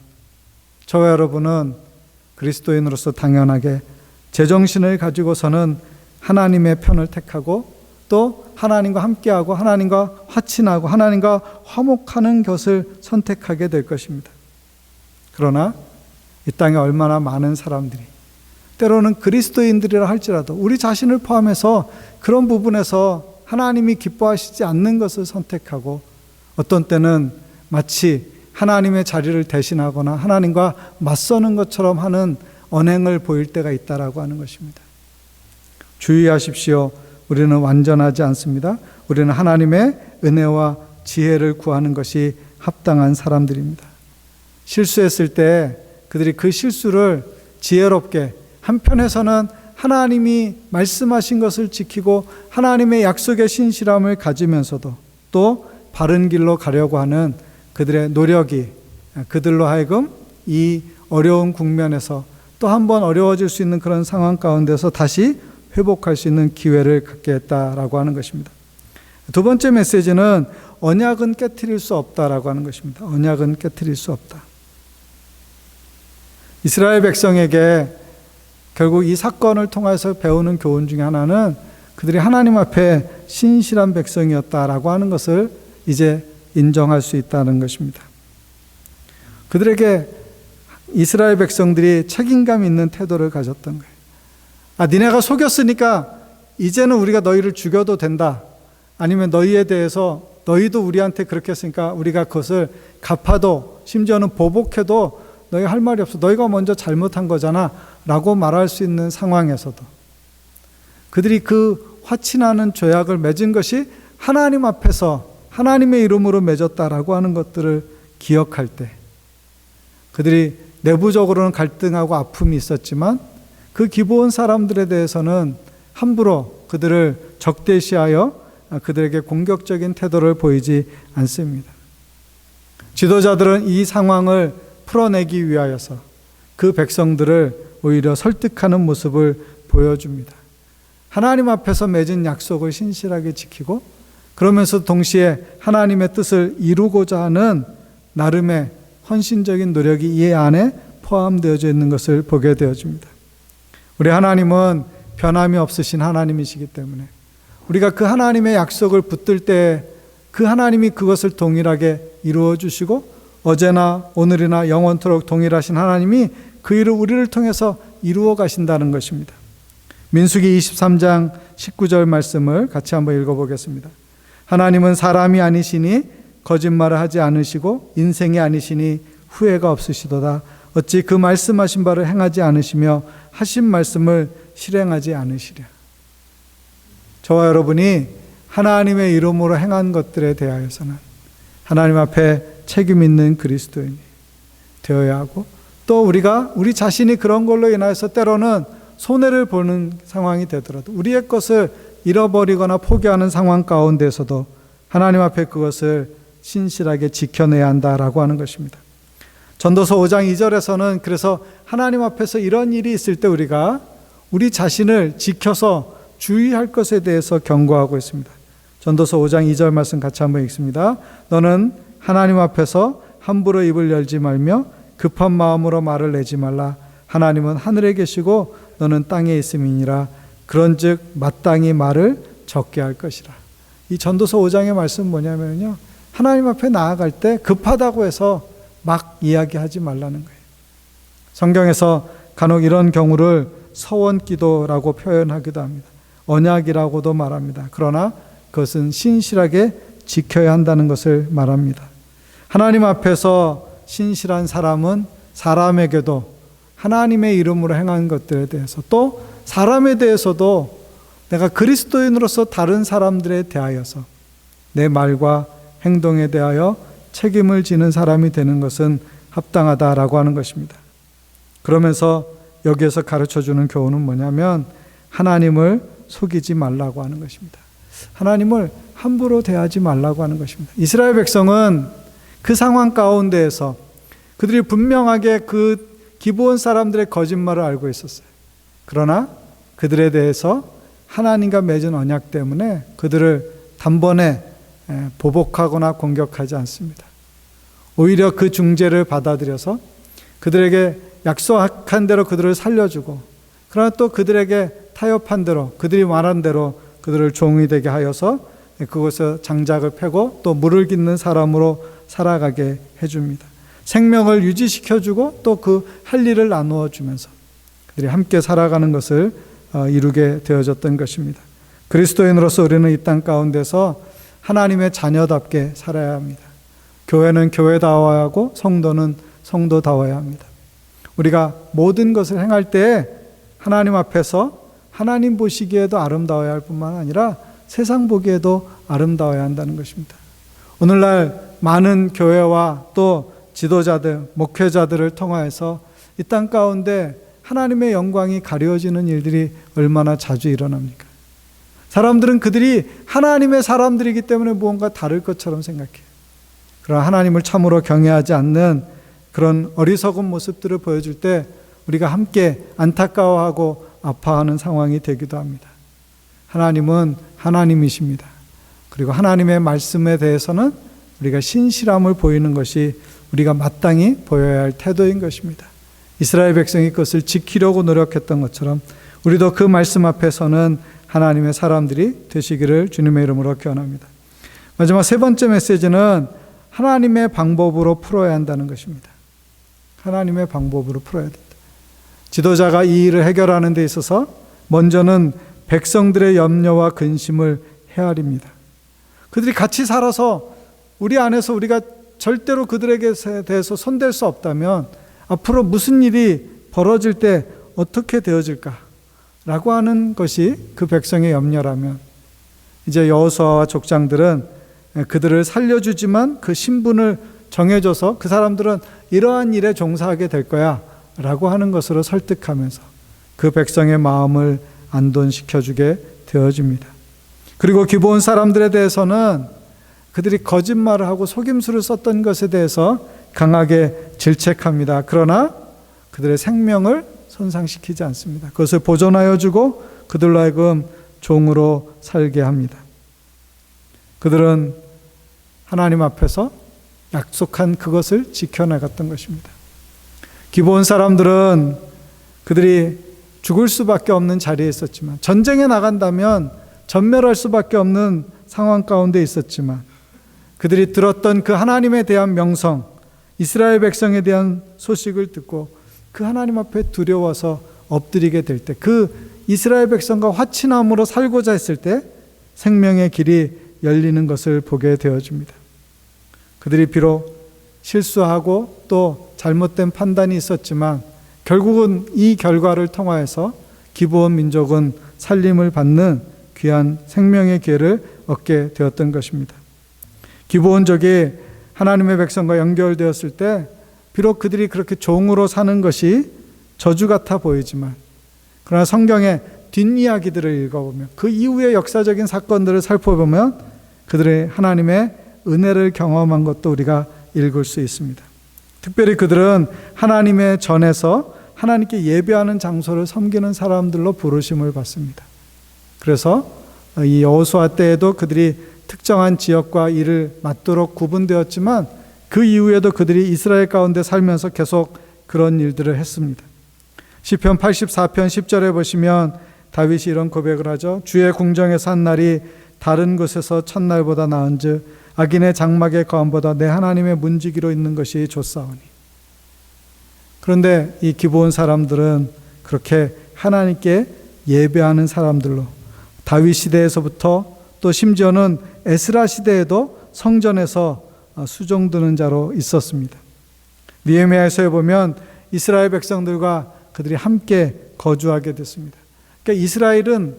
저와 여러분은 그리스도인으로서 당연하게 제정신을 가지고서는 하나님의 편을 택하고 또 하나님과 함께하고 하나님과 화친하고 하나님과 화목하는 것을 선택하게 될 것입니다. 그러나 이 땅에 얼마나 많은 사람들이, 때로는 그리스도인들이라 할지라도 우리 자신을 포함해서 그런 부분에서 하나님이 기뻐하시지 않는 것을 선택하고, 어떤 때는 마치 하나님의 자리를 대신하거나 하나님과 맞서는 것처럼 하는 언행을 보일 때가 있다라고 하는 것입니다. 주의하십시오. 우리는 완전하지 않습니다. 우리는 하나님의 은혜와 지혜를 구하는 것이 합당한 사람들입니다. 실수했을 때 그들이 그 실수를 지혜롭게, 한편에서는 하나님이 말씀하신 것을 지키고 하나님의 약속의 신실함을 가지면서도 또 바른 길로 가려고 하는 그들의 노력이 그들로 하여금 이 어려운 국면에서 또 한 번 어려워질 수 있는 그런 상황 가운데서 다시 회복할 수 있는 기회를 갖게 했다라고 하는 것입니다. 두 번째 메시지는 언약은 깨트릴 수 없다라고 하는 것입니다. 언약은 깨트릴 수 없다. 이스라엘 백성에게 결국 이 사건을 통해서 배우는 교훈 중에 하나는 그들이 하나님 앞에 신실한 백성이었다라고 하는 것을 이제 인정할 수 있다는 것입니다. 그들에게 이스라엘 백성들이 책임감 있는 태도를 가졌던 거예요. 니네가 속였으니까 이제는 우리가 너희를 죽여도 된다. 아니면 너희에 대해서 너희도 우리한테 그렇게 했으니까 우리가 그것을 갚아도, 심지어는 보복해도 너희 할 말이 없어. 너희가 먼저 잘못한 거잖아 라고 말할 수 있는 상황에서도 그들이 그 화친하는 조약을 맺은 것이 하나님 앞에서 하나님의 이름으로 맺었다라고 하는 것들을 기억할 때, 그들이 내부적으로는 갈등하고 아픔이 있었지만 그 기브온 사람들에 대해서는 함부로 그들을 적대시하여 그들에게 공격적인 태도를 보이지 않습니다. 지도자들은 이 상황을 풀어내기 위하여서 그 백성들을 오히려 설득하는 모습을 보여줍니다. 하나님 앞에서 맺은 약속을 신실하게 지키고, 그러면서 동시에 하나님의 뜻을 이루고자 하는 나름의 헌신적인 노력이 이 안에 포함되어져 있는 것을 보게 되어집니다. 우리 하나님은 변함이 없으신 하나님이시기 때문에 우리가 그 하나님의 약속을 붙들 때 그 하나님이 그것을 동일하게 이루어 주시고, 어제나 오늘이나 영원토록 동일하신 하나님이 그 일을 우리를 통해서 이루어 가신다는 것입니다. 민수기 23장 19절 말씀을 같이 한번 읽어보겠습니다. 하나님은 사람이 아니시니 거짓말을 하지 않으시고 인생이 아니시니 후회가 없으시도다. 어찌 그 말씀하신 바를 행하지 않으시며 하신 말씀을 실행하지 않으시랴. 저와 여러분이 하나님의 이름으로 행한 것들에 대하여서는 하나님 앞에 책임 있는 그리스도인이 되어야 하고, 또 우리 자신이 그런 걸로 인하여서 때로는 손해를 보는 상황이 되더라도, 우리의 것을 잃어버리거나 포기하는 상황 가운데서도 하나님 앞에 그것을 신실하게 지켜내야 한다라고 하는 것입니다. 전도서 5장 2절에서는 그래서 하나님 앞에서 이런 일이 있을 때 우리가 우리 자신을 지켜서 주의할 것에 대해서 경고하고 있습니다. 전도서 5장 2절 말씀 같이 한번 읽습니다. 너는 하나님 앞에서 함부로 입을 열지 말며 급한 마음으로 말을 내지 말라. 하나님은 하늘에 계시고 너는 땅에 있음이니라. 그런즉 마땅히 말을 적게 할 것이라. 이 전도서 5장의 말씀은 뭐냐면요, 하나님 앞에 나아갈 때 급하다고 해서 막 이야기하지 말라는 거예요. 성경에서 간혹 이런 경우를 서원기도라고 표현하기도 합니다. 언약이라고도 말합니다. 그러나 그것은 신실하게 지켜야 한다는 것을 말합니다. 하나님 앞에서 신실한 사람은 사람에게도 하나님의 이름으로 행한 것들에 대해서, 또 사람에 대해서도 내가 그리스도인으로서 다른 사람들에 대하여서 내 말과 행동에 대하여 책임을 지는 사람이 되는 것은 합당하다라고 하는 것입니다. 그러면서 여기에서 가르쳐주는 교훈은 뭐냐면 하나님을 속이지 말라고 하는 것입니다. 하나님을 함부로 대하지 말라고 하는 것입니다. 이스라엘 백성은 그 상황 가운데에서 그들이 분명하게 그 기브온 사람들의 거짓말을 알고 있었어요. 그러나 그들에 대해서 하나님과 맺은 언약 때문에 그들을 단번에 보복하거나 공격하지 않습니다. 오히려 그 중재를 받아들여서 그들에게 약속한 대로 그들을 살려주고, 그러나 또 그들에게 타협한 대로, 그들이 말한 대로 그들을 종이 되게 하여서 그곳에 장작을 패고 또 물을 깃는 사람으로 살아가게 해줍니다. 생명을 유지시켜주고 또 그 할 일을 나누어 주면서 그들이 함께 살아가는 것을 이루게 되어졌던 것입니다. 그리스도인으로서 우리는 이 땅 가운데서 하나님의 자녀답게 살아야 합니다. 교회는 교회다워야 하고 성도는 성도다워야 합니다. 우리가 모든 것을 행할 때 하나님 앞에서 하나님 보시기에도 아름다워야 할 뿐만 아니라 세상 보기에도 아름다워야 한다는 것입니다. 오늘날 많은 교회와 또 지도자들, 목회자들을 통하여서 이 땅 가운데 하나님의 영광이 가려지는 일들이 얼마나 자주 일어납니까? 사람들은 그들이 하나님의 사람들이기 때문에 무언가 다를 것처럼 생각해요. 그러나 하나님을 참으로 경외하지 않는 그런 어리석은 모습들을 보여줄 때 우리가 함께 안타까워하고 아파하는 상황이 되기도 합니다. 하나님은 하나님이십니다. 그리고 하나님의 말씀에 대해서는 우리가 신실함을 보이는 것이 우리가 마땅히 보여야 할 태도인 것입니다. 이스라엘 백성이 그것을 지키려고 노력했던 것처럼 우리도 그 말씀 앞에서는 하나님의 사람들이 되시기를 주님의 이름으로 기원합니다. 마지막 세 번째 메시지는 하나님의 방법으로 풀어야 한다는 것입니다. 하나님의 방법으로 풀어야 된다. 지도자가 이 일을 해결하는 데 있어서 먼저는 백성들의 염려와 근심을 헤아립니다. 그들이 같이 살아서 우리 안에서 우리가 절대로 그들에게 대해서 손댈 수 없다면 앞으로 무슨 일이 벌어질 때 어떻게 되어질까? 라고 하는 것이 그 백성의 염려라면, 이제 여호수아와 족장들은 그들을 살려주지만 그 신분을 정해줘서 그 사람들은 이러한 일에 종사하게 될 거야 라고 하는 것으로 설득하면서 그 백성의 마음을 안돈시켜주게 되어집니다. 그리고 기브온 사람들에 대해서는 그들이 거짓말을 하고 속임수를 썼던 것에 대해서 강하게 질책합니다. 그러나 그들의 생명을 손상시키지 않습니다. 그것을 보존하여 주고 그들로 하여금 종으로 살게 합니다. 그들은 하나님 앞에서 약속한 그것을 지켜나갔던 것입니다. 기브온 사람들은 그들이 죽을 수밖에 없는 자리에 있었지만, 전쟁에 나간다면 전멸할 수밖에 없는 상황 가운데 있었지만, 그들이 들었던 그 하나님에 대한 명성, 이스라엘 백성에 대한 소식을 듣고 그 하나님 앞에 두려워서 엎드리게 될 때, 그 이스라엘 백성과 화친함으로 살고자 했을 때 생명의 길이 열리는 것을 보게 되어집니다. 그들이 비록 실수하고 또 잘못된 판단이 있었지만 결국은 이 결과를 통하여서 기브온 민족은 살림을 받는 귀한 생명의 기회를 얻게 되었던 것입니다. 기브온족이 하나님의 백성과 연결되었을 때 비록 그들이 그렇게 종으로 사는 것이 저주 같아 보이지만, 그러나 성경의 뒷이야기들을 읽어보면, 그 이후의 역사적인 사건들을 살펴보면 그들의 하나님의 은혜를 경험한 것도 우리가 읽을 수 있습니다. 특별히 그들은 하나님의 전에서 하나님께 예배하는 장소를 섬기는 사람들로 부르심을 받습니다. 그래서 이 여호수아 때에도 그들이 특정한 지역과 일을 맡도록 구분되었지만 그 이후에도 그들이 이스라엘 가운데 살면서 계속 그런 일들을 했습니다. 시편 84편 10절에 보시면 다윗이 이런 고백을 하죠. 주의 궁정에 산 날이 다른 곳에서 첫날보다 나은즉 악인의 장막의 거함보다 내 하나님의 문지기로 있는 것이 좋사오니. 그런데 이 기브온 사람들은 그렇게 하나님께 예배하는 사람들로 다윗 시대에서부터 또 심지어는 에스라 시대에도 성전에서 수종드는 자로 있었습니다. 느헤미야서에 보면 이스라엘 백성들과 그들이 함께 거주하게 됐습니다. 그러니까 이스라엘은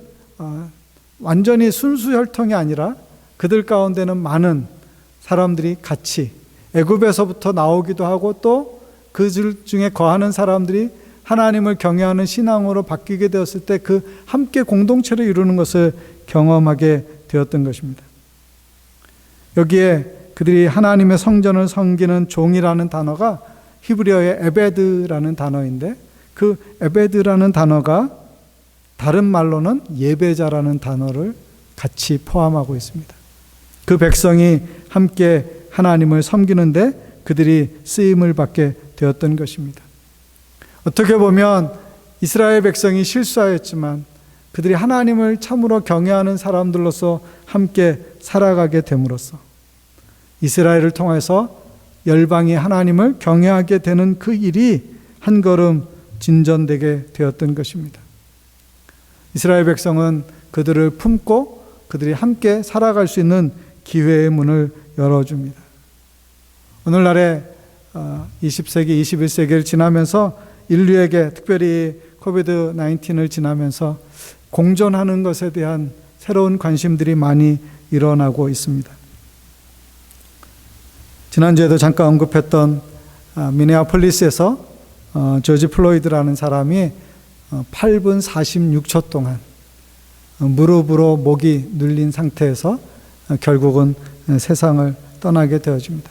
완전히 순수 혈통이 아니라 그들 가운데는 많은 사람들이 같이 애굽에서부터 나오기도 하고 또 그 중에 거하는 사람들이 하나님을 경외하는 신앙으로 바뀌게 되었을 때 그 함께 공동체를 이루는 것을 경험하게 되었던 것입니다. 여기에 그들이 하나님의 성전을 섬기는 종이라는 단어가 히브리어의 에베드라는 단어인데 그 에베드라는 단어가 다른 말로는 예배자라는 단어를 같이 포함하고 있습니다. 그 백성이 함께 하나님을 섬기는데 그들이 쓰임을 받게 되었던 것입니다. 어떻게 보면 이스라엘 백성이 실수하였지만 그들이 하나님을 참으로 경외하는 사람들로서 함께 살아가게 됨으로써 이스라엘을 통해서 열방이 하나님을 경외하게 되는 그 일이 한 걸음 진전되게 되었던 것입니다. 이스라엘 백성은 그들을 품고 그들이 함께 살아갈 수 있는 기회의 문을 열어줍니다. 오늘날에 20세기, 21세기를 지나면서 인류에게 특별히 코비드-19을 지나면서 공존하는 것에 대한 새로운 관심들이 많이 일어나고 있습니다. 지난주에도 잠깐 언급했던 미네아폴리스에서 조지 플로이드라는 사람이 8분 46초 동안 무릎으로 목이 눌린 상태에서 결국은 세상을 떠나게 되어집니다.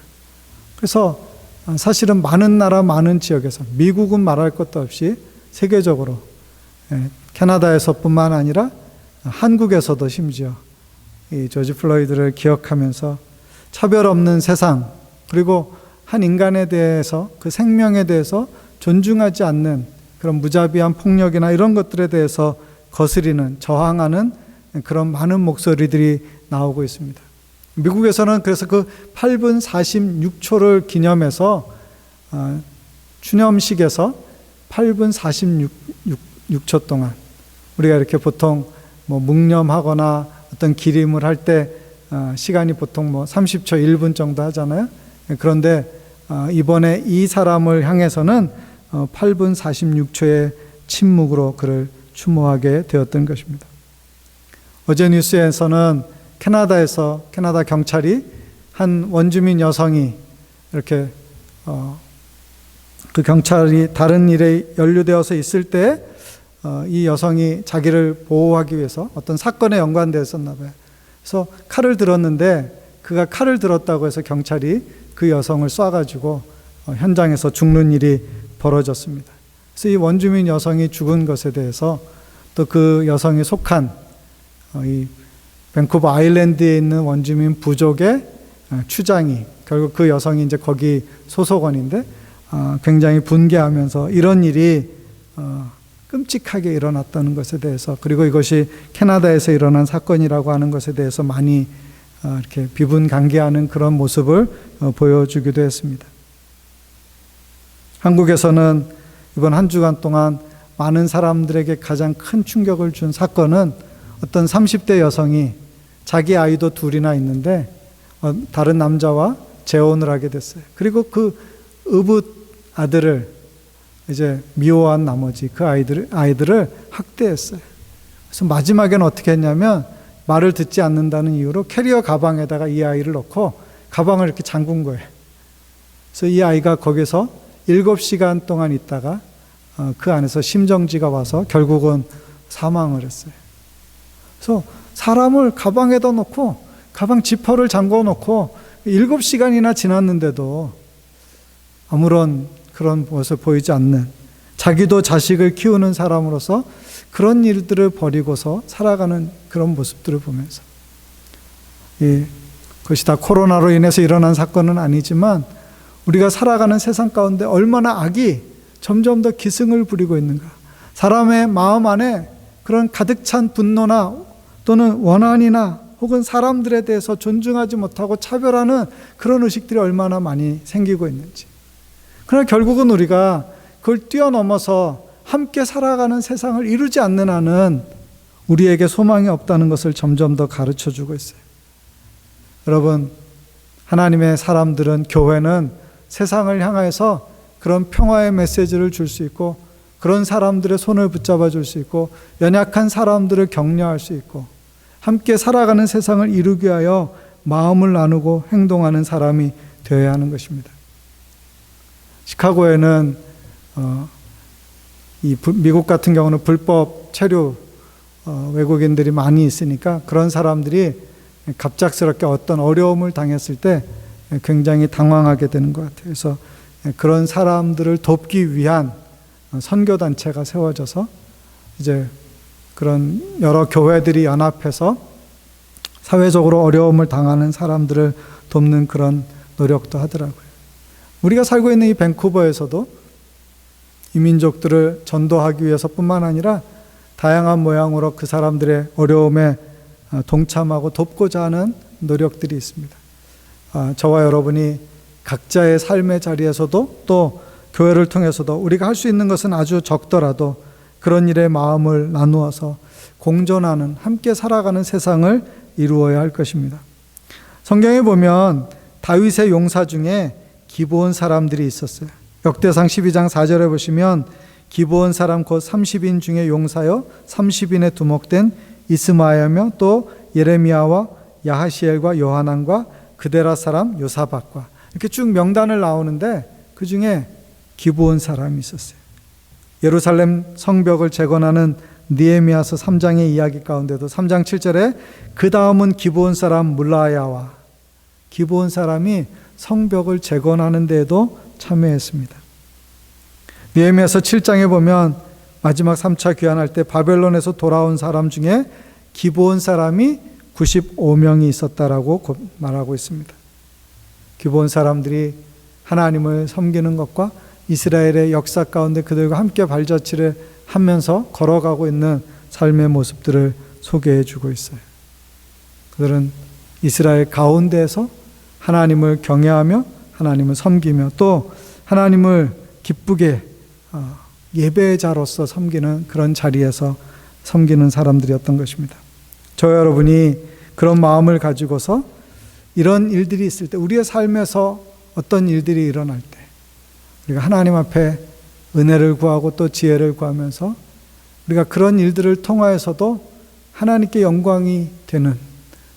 그래서 사실은 많은 나라, 많은 지역에서 미국은 말할 것도 없이 세계적으로 캐나다에서뿐만 아니라 한국에서도 심지어 이 조지 플로이드를 기억하면서 차별 없는 세상 그리고 한 인간에 대해서 그 생명에 대해서 존중하지 않는 그런 무자비한 폭력이나 이런 것들에 대해서 거스리는 저항하는 그런 많은 목소리들이 나오고 있습니다. 미국에서는 그래서 그 8분 46초를 기념해서 추념식에서 8분 46초 동안 우리가 이렇게 보통 뭐 묵념하거나 어떤 기림을 할 때 시간이 보통 뭐 30초, 1분 정도 하잖아요. 그런데 이번에 이 사람을 향해서는 8분 46초의 침묵으로 그를 추모하게 되었던 것입니다. 어제 뉴스에서는 캐나다 경찰이 한 원주민 여성이 이렇게 그 경찰이 다른 일에 연루되어서 있을 때 이 여성이 자기를 보호하기 위해서 어떤 사건에 연관되어 있었나 봐요. 그래서 칼을 들었는데 그가 칼을 들었다고 해서 경찰이 그 여성을 쏴가지고 현장에서 죽는 일이 벌어졌습니다. 그래서 이 원주민 여성이 죽은 것에 대해서 또 그 여성이 속한 이 밴쿠버 아일랜드에 있는 원주민 부족의 추장이 결국 그 여성이 이제 거기 소속원인데 굉장히 분개하면서 이런 일이 끔찍하게 일어났다는 것에 대해서 그리고 이것이 캐나다에서 일어난 사건이라고 하는 것에 대해서 많이 이렇게 비분간개하는 그런 모습을 보여주기도 했습니다. 한국에서는 이번 한 주간 동안 많은 사람들에게 가장 큰 충격을 준 사건은 어떤 30대 여성이 자기 아이도 둘이나 있는데 다른 남자와 재혼을 하게 됐어요. 그리고 그 의붓 아들을 이제 미워한 나머지 그 아이들을 학대했어요. 그래서 마지막에는 어떻게 했냐면 말을 듣지 않는다는 이유로 캐리어 가방에다가 이 아이를 넣고 가방을 이렇게 잠근 거예요. 그래서 이 아이가 거기서 7시간 동안 있다가 그 안에서 심정지가 와서 결국은 사망을 했어요. 그래서 사람을 가방에다 놓고 가방 지퍼를 잠궈 놓고 7시간이나 지났는데도 아무런 그런 모습을 보이지 않는 자기도 자식을 키우는 사람으로서 그런 일들을 벌이고서 살아가는 그런 모습들을 보면서 그것이 다 코로나로 인해서 일어난 사건은 아니지만 우리가 살아가는 세상 가운데 얼마나 악이 점점 더 기승을 부리고 있는가. 사람의 마음 안에 그런 가득 찬 분노나 또는 원한이나 혹은 사람들에 대해서 존중하지 못하고 차별하는 그런 의식들이 얼마나 많이 생기고 있는지. 그러나 결국은 우리가 그걸 뛰어넘어서 함께 살아가는 세상을 이루지 않는 한은 우리에게 소망이 없다는 것을 점점 더 가르쳐주고 있어요. 여러분, 하나님의 사람들은, 교회는 세상을 향해서 그런 평화의 메시지를 줄 수 있고, 그런 사람들의 손을 붙잡아 줄 수 있고, 연약한 사람들을 격려할 수 있고, 함께 살아가는 세상을 이루기 위하여 마음을 나누고 행동하는 사람이 되어야 하는 것입니다. 시카고에는 미국 같은 경우는 불법 체류 외국인들이 많이 있으니까 그런 사람들이 갑작스럽게 어떤 어려움을 당했을 때 굉장히 당황하게 되는 것 같아요. 그래서 그런 사람들을 돕기 위한 선교단체가 세워져서 이제 그런 여러 교회들이 연합해서 사회적으로 어려움을 당하는 사람들을 돕는 그런 노력도 하더라고요. 우리가 살고 있는 이 밴쿠버에서도 이민족들을 전도하기 위해서뿐만 아니라 다양한 모양으로 그 사람들의 어려움에 동참하고 돕고자 하는 노력들이 있습니다. 저와 여러분이 각자의 삶의 자리에서도 또 교회를 통해서도 우리가 할 수 있는 것은 아주 적더라도 그런 일에 마음을 나누어서 공존하는, 함께 살아가는 세상을 이루어야 할 것입니다. 성경에 보면 다윗의 용사 중에 기브온 사람들이 있었어요. 역대상 12장 4절에 보시면 기브온 사람 곧 30인 중에 용사여 30인에 두목된 이스마야며 또 예레미야와 야하시엘과 요하난과 그데라 사람 요사박과 이렇게 쭉 명단을 나오는데 그 중에 기브온 사람이 있었어요. 예루살렘 성벽을 재건하는 느헤미야서 3장의 이야기 가운데도 3장 7절에 그 다음은 기브온 사람 물라야와, 기브온 사람이 성벽을 재건하는 데에도 참여했습니다. 느헤미야서 7장에 보면 마지막 3차 귀환할 때 바벨론에서 돌아온 사람 중에 기브온 사람이 95명이 있었다라고 말하고 있습니다. 기브온 사람들이 하나님을 섬기는 것과 이스라엘의 역사 가운데 그들과 함께 발자취를 하면서 걸어가고 있는 삶의 모습들을 소개해 주고 있어요. 그들은 이스라엘 가운데에서 하나님을 경외하며 하나님을 섬기며 또 하나님을 기쁘게 예배자로서 섬기는 그런 자리에서 섬기는 사람들이었던 것입니다. 저와 여러분이 그런 마음을 가지고서 이런 일들이 있을 때, 우리의 삶에서 어떤 일들이 일어날 때 우리가 하나님 앞에 은혜를 구하고 또 지혜를 구하면서 우리가 그런 일들을 통하여서도 하나님께 영광이 되는,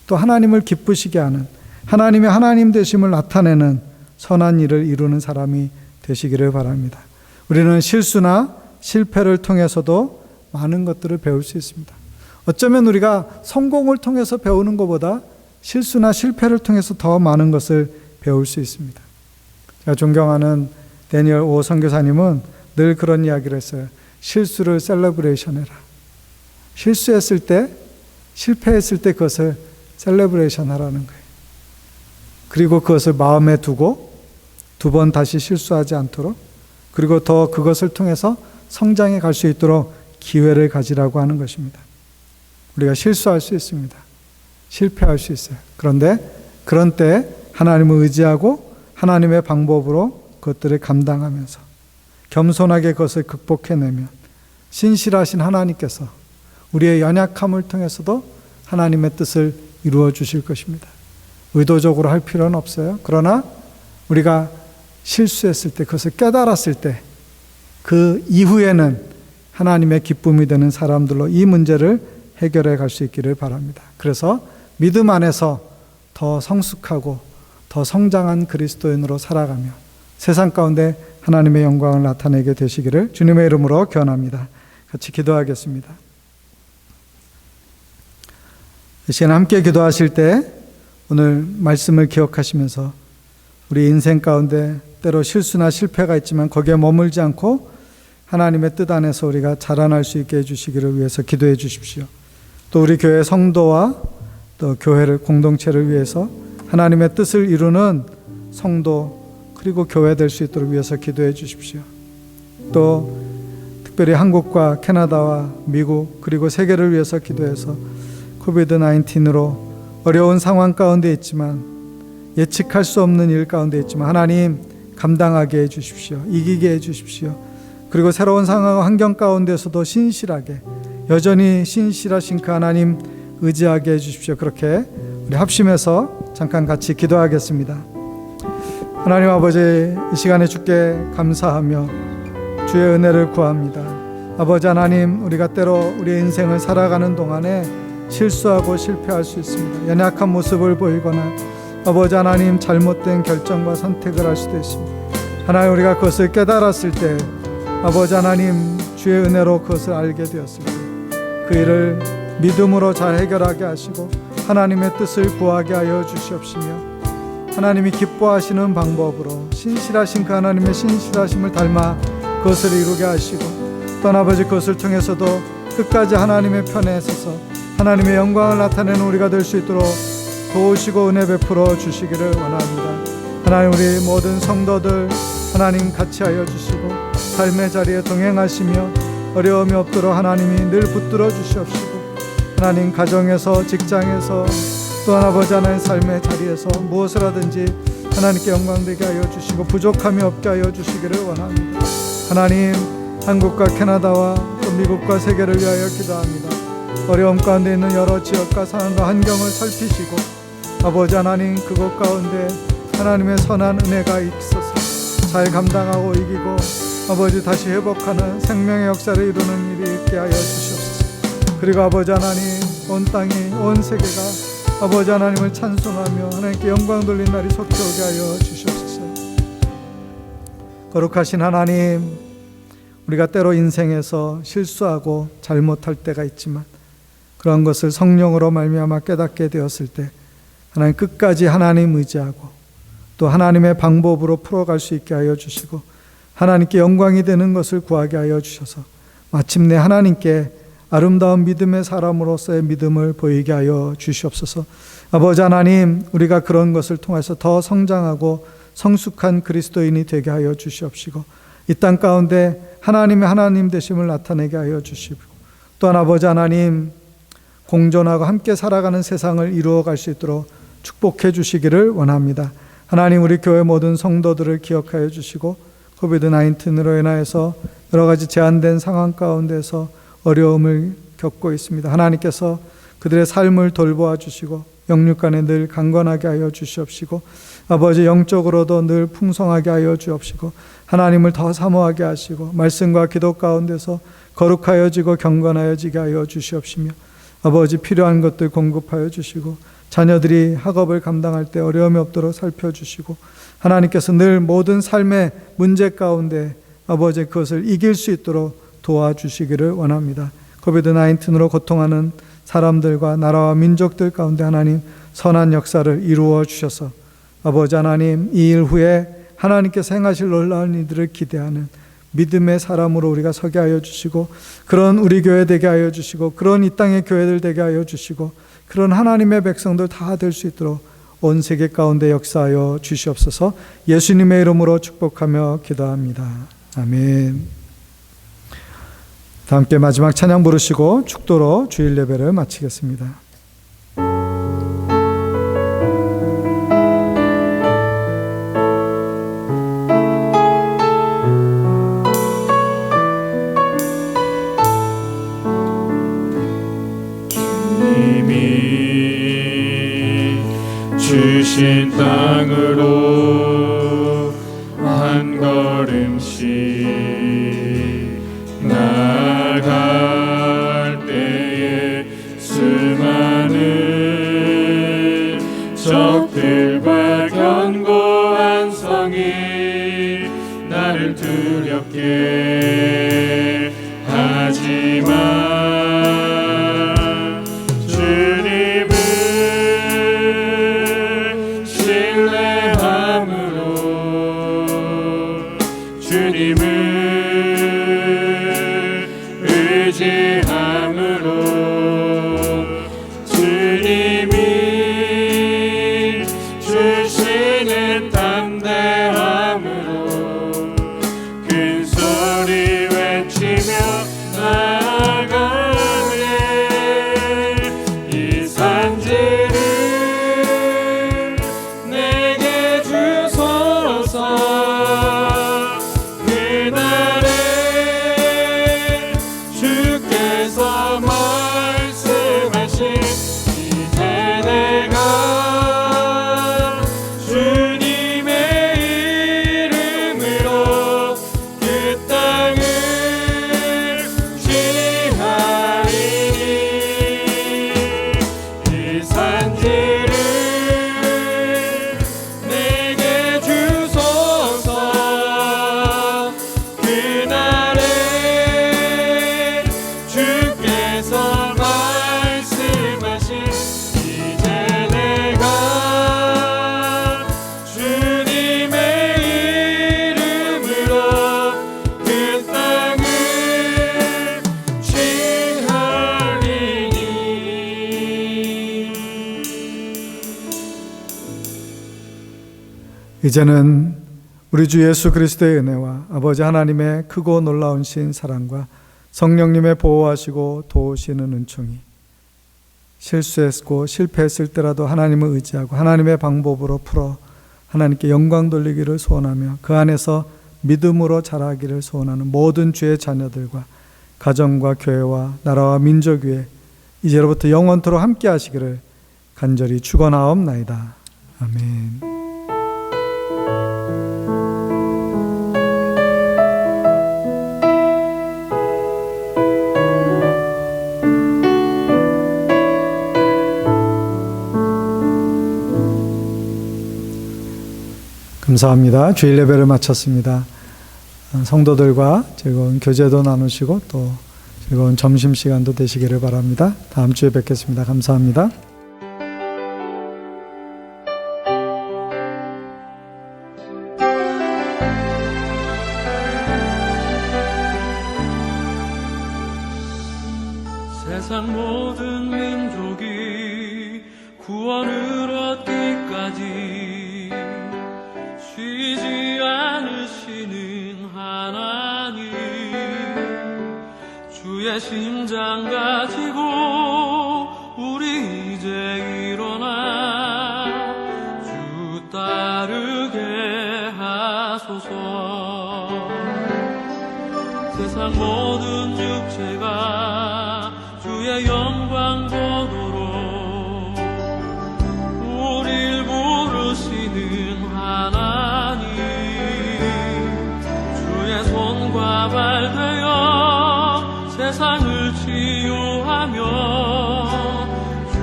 또 하나님을 기쁘시게 하는, 하나님의 하나님 되심을 나타내는 선한 일을 이루는 사람이 되시기를 바랍니다. 우리는 실수나 실패를 통해서도 많은 것들을 배울 수 있습니다. 어쩌면 우리가 성공을 통해서 배우는 것보다 실수나 실패를 통해서 더 많은 것을 배울 수 있습니다. 제가 존경하는 데니얼 오 선교사님은 늘 그런 이야기를 했어요. 실수를 셀러브레이션 해라. 실수했을 때, 실패했을 때 그것을 셀러브레이션 하라는 거예요. 그리고 그것을 마음에 두고 두 번 다시 실수하지 않도록, 그리고 더 그것을 통해서 성장해 갈 수 있도록 기회를 가지라고 하는 것입니다. 우리가 실수할 수 있습니다. 실패할 수 있어요. 그런데 그런 때 하나님을 의지하고 하나님의 방법으로 그것들을 감당하면서 겸손하게 그것을 극복해내면 신실하신 하나님께서 우리의 연약함을 통해서도 하나님의 뜻을 이루어 주실 것입니다. 의도적으로 할 필요는 없어요. 그러나 우리가 실수했을 때, 그것을 깨달았을 때 그 이후에는 하나님의 기쁨이 되는 사람들로 이 문제를 해결해 갈 수 있기를 바랍니다. 그래서 믿음 안에서 더 성숙하고 더 성장한 그리스도인으로 살아가며 세상 가운데 하나님의 영광을 나타내게 되시기를 주님의 이름으로 기원합니다. 같이 기도하겠습니다. 이 시간 함께 기도하실 때 오늘 말씀을 기억하시면서 우리 인생 가운데 때로 실수나 실패가 있지만 거기에 머물지 않고 하나님의 뜻 안에서 우리가 자라날 수 있게 해주시기를 위해서 기도해 주십시오. 또 우리 교회 성도와 또 교회를, 공동체를 위해서 하나님의 뜻을 이루는 성도 그리고 교회 될 수 있도록 위해서 기도해 주십시오. 또 특별히 한국과 캐나다와 미국 그리고 세계를 위해서 기도해서 코비드-19으로 어려운 상황 가운데 있지만, 예측할 수 없는 일 가운데 있지만 하나님 감당하게 해 주십시오. 이기게 해 주십시오. 그리고 새로운 상황 환경 가운데서도 신실하게 여전히 신실하신 그 하나님 의지하게 해주십시오. 그렇게 우리 합심해서 잠깐 같이 기도하겠습니다. 하나님 아버지, 이 시간에 주께 감사하며 주의 은혜를 구합니다. 아버지 하나님, 우리가 때로 우리의 인생을 살아가는 동안에 실수하고 실패할 수 있습니다. 연약한 모습을 보이거나 아버지 하나님 잘못된 결정과 선택을 할 수도 있습니다. 하나님, 우리가 그것을 깨달았을 때 아버지 하나님 주의 은혜로 그것을 알게 되었을 때 그 일을 믿음으로 잘 해결하게 하시고 하나님의 뜻을 구하게 하여 주시옵시며, 하나님이 기뻐하시는 방법으로 신실하신 그 하나님의 신실하심을 닮아 그것을 이루게 하시고, 또 아버지 그것을 통해서도 끝까지 하나님의 편에 서서 하나님의 영광을 나타내는 우리가 될 수 있도록 도우시고 은혜 베풀어 주시기를 원합니다. 하나님, 우리 모든 성도들 하나님 같이 하여 주시고 삶의 자리에 동행하시며 어려움이 없도록 하나님이 늘 붙들어 주시옵시고, 하나님 가정에서 직장에서 또한 아버지 하나님 삶의 자리에서 무엇을 하든지 하나님께 영광되게 하여 주시고 부족함이 없게 하여 주시기를 원합니다. 하나님, 한국과 캐나다와 또 미국과 세계를 위하여 기도합니다. 어려움 가운데 있는 여러 지역과 상황과 환경을 살피시고 아버지 하나님 그곳 가운데 하나님의 선한 은혜가 있어서 잘 감당하고 이기고 아버지 다시 회복하는 생명의 역사를 이루는 일이 있게 하여 주시옵소서. 그리고 아버지 하나님, 온 땅이 온 세계가 아버지 하나님을 찬송하며 하나님께 영광 돌린 날이 속히 오게 하여 주시옵소서. 거룩하신 하나님, 우리가 때로 인생에서 실수하고 잘못할 때가 있지만 그런 것을 성령으로 말미암아 깨닫게 되었을 때 하나님 끝까지 하나님 의지하고 또 하나님의 방법으로 풀어갈 수 있게 하여 주시고 하나님께 영광이 되는 것을 구하게 하여 주셔서 마침내 하나님께 아름다운 믿음의 사람으로서의 믿음을 보이게 하여 주시옵소서. 아버지 하나님, 우리가 그런 것을 통해서 더 성장하고 성숙한 그리스도인이 되게 하여 주시옵시고 이 땅 가운데 하나님의 하나님 되심을 나타내게 하여 주시고, 또한 아버지 하나님 공존하고 함께 살아가는 세상을 이루어갈 수 있도록 축복해 주시기를 원합니다. 하나님, 우리 교회 모든 성도들을 기억하여 주시고 코비드-19으로 인하여서 여러 가지 제한된 상황 가운데서 어려움을 겪고 있습니다. 하나님께서 그들의 삶을 돌보아 주시고 영육간에 늘 강건하게 하여 주시옵시고 아버지 영적으로도 늘 풍성하게 하여 주옵시고 하나님을 더 사모하게 하시고 말씀과 기도 가운데서 거룩하여지고 경건하여지게 하여 주시옵시며 아버지 필요한 것들 공급하여 주시고 자녀들이 학업을 감당할 때 어려움이 없도록 살펴주시고 하나님께서 늘 모든 삶의 문제 가운데 아버지 그것을 이길 수 있도록 도와주시기를 원합니다. 코비드-19으로 고통하는 사람들과 나라와 민족들 가운데 하나님 선한 역사를 이루어 주셔서 아버지 하나님 이 일 후에 하나님께서 행하실 놀라운 일들을 기대하는 믿음의 사람으로 우리가 서게 하여 주시고 그런 우리 교회 되게 하여 주시고 그런 이 땅의 교회들 되게 하여 주시고 그런 하나님의 백성들 다 될 수 있도록 온 세계 가운데 역사하여 주시옵소서. 예수님의 이름으로 축복하며 기도합니다. 아멘. 다 함께 마지막 찬양 부르시고 축도로 주일 예배를 마치겠습니다. 주신 땅으로 한 걸음씩 나아갈 때에 수많은 적들과 견고한 성이 나를 두렵게 하지만 그날에 이제는 우리 주 예수 그리스도의 은혜와 아버지 하나님의 크고 놀라운 신 사랑과 성령님의 보호하시고 도우시는 은총이 실수했고 실패했을 때라도 하나님을 의지하고 하나님의 방법으로 풀어 하나님께 영광 돌리기를 소원하며 그 안에서 믿음으로 자라기를 소원하는 모든 주의 자녀들과 가정과 교회와 나라와 민족 위에 이제로부터 영원토록 함께 하시기를 간절히 축원하옵나이다. 아멘. 감사합니다. 주일 예배를 마쳤습니다. 성도들과 즐거운 교제도 나누시고 또 즐거운 점심시간도 되시기를 바랍니다. 다음 주에 뵙겠습니다. 감사합니다. 세상 모든 민족이 구원을 얻기까지 쉬지 않으시는 하나님, 주의 심장 가지고 우리 이제 일어나 주 따르게 하소서. 세상 모든 육체가 주의 영광 보도록 우릴 부르시는 하나님, 주의 손과 발 되어 세상을 치유하며 주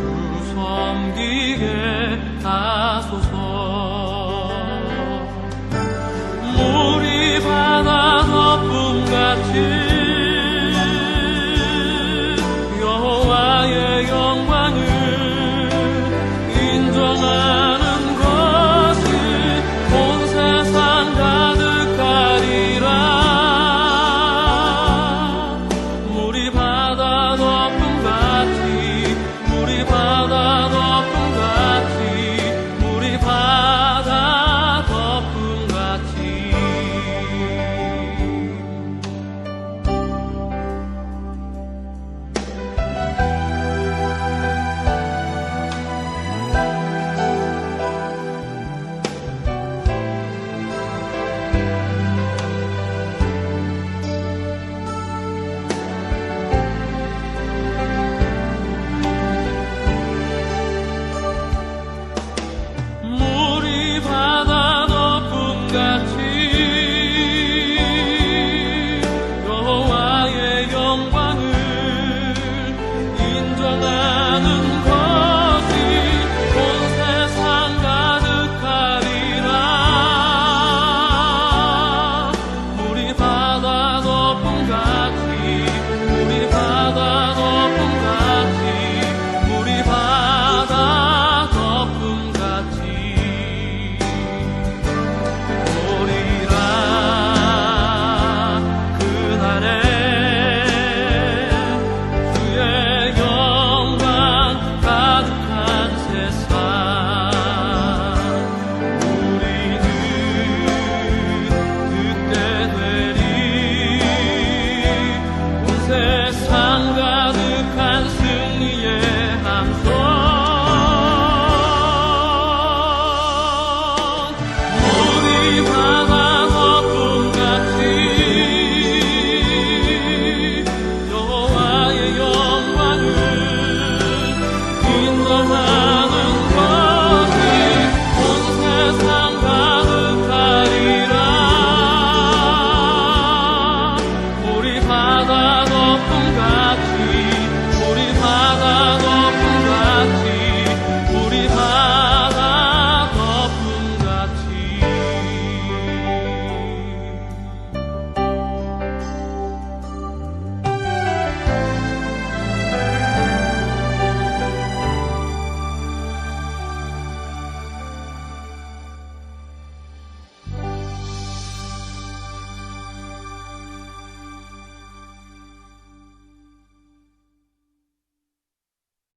섬기게 하소서. 물이 바다 덮음같이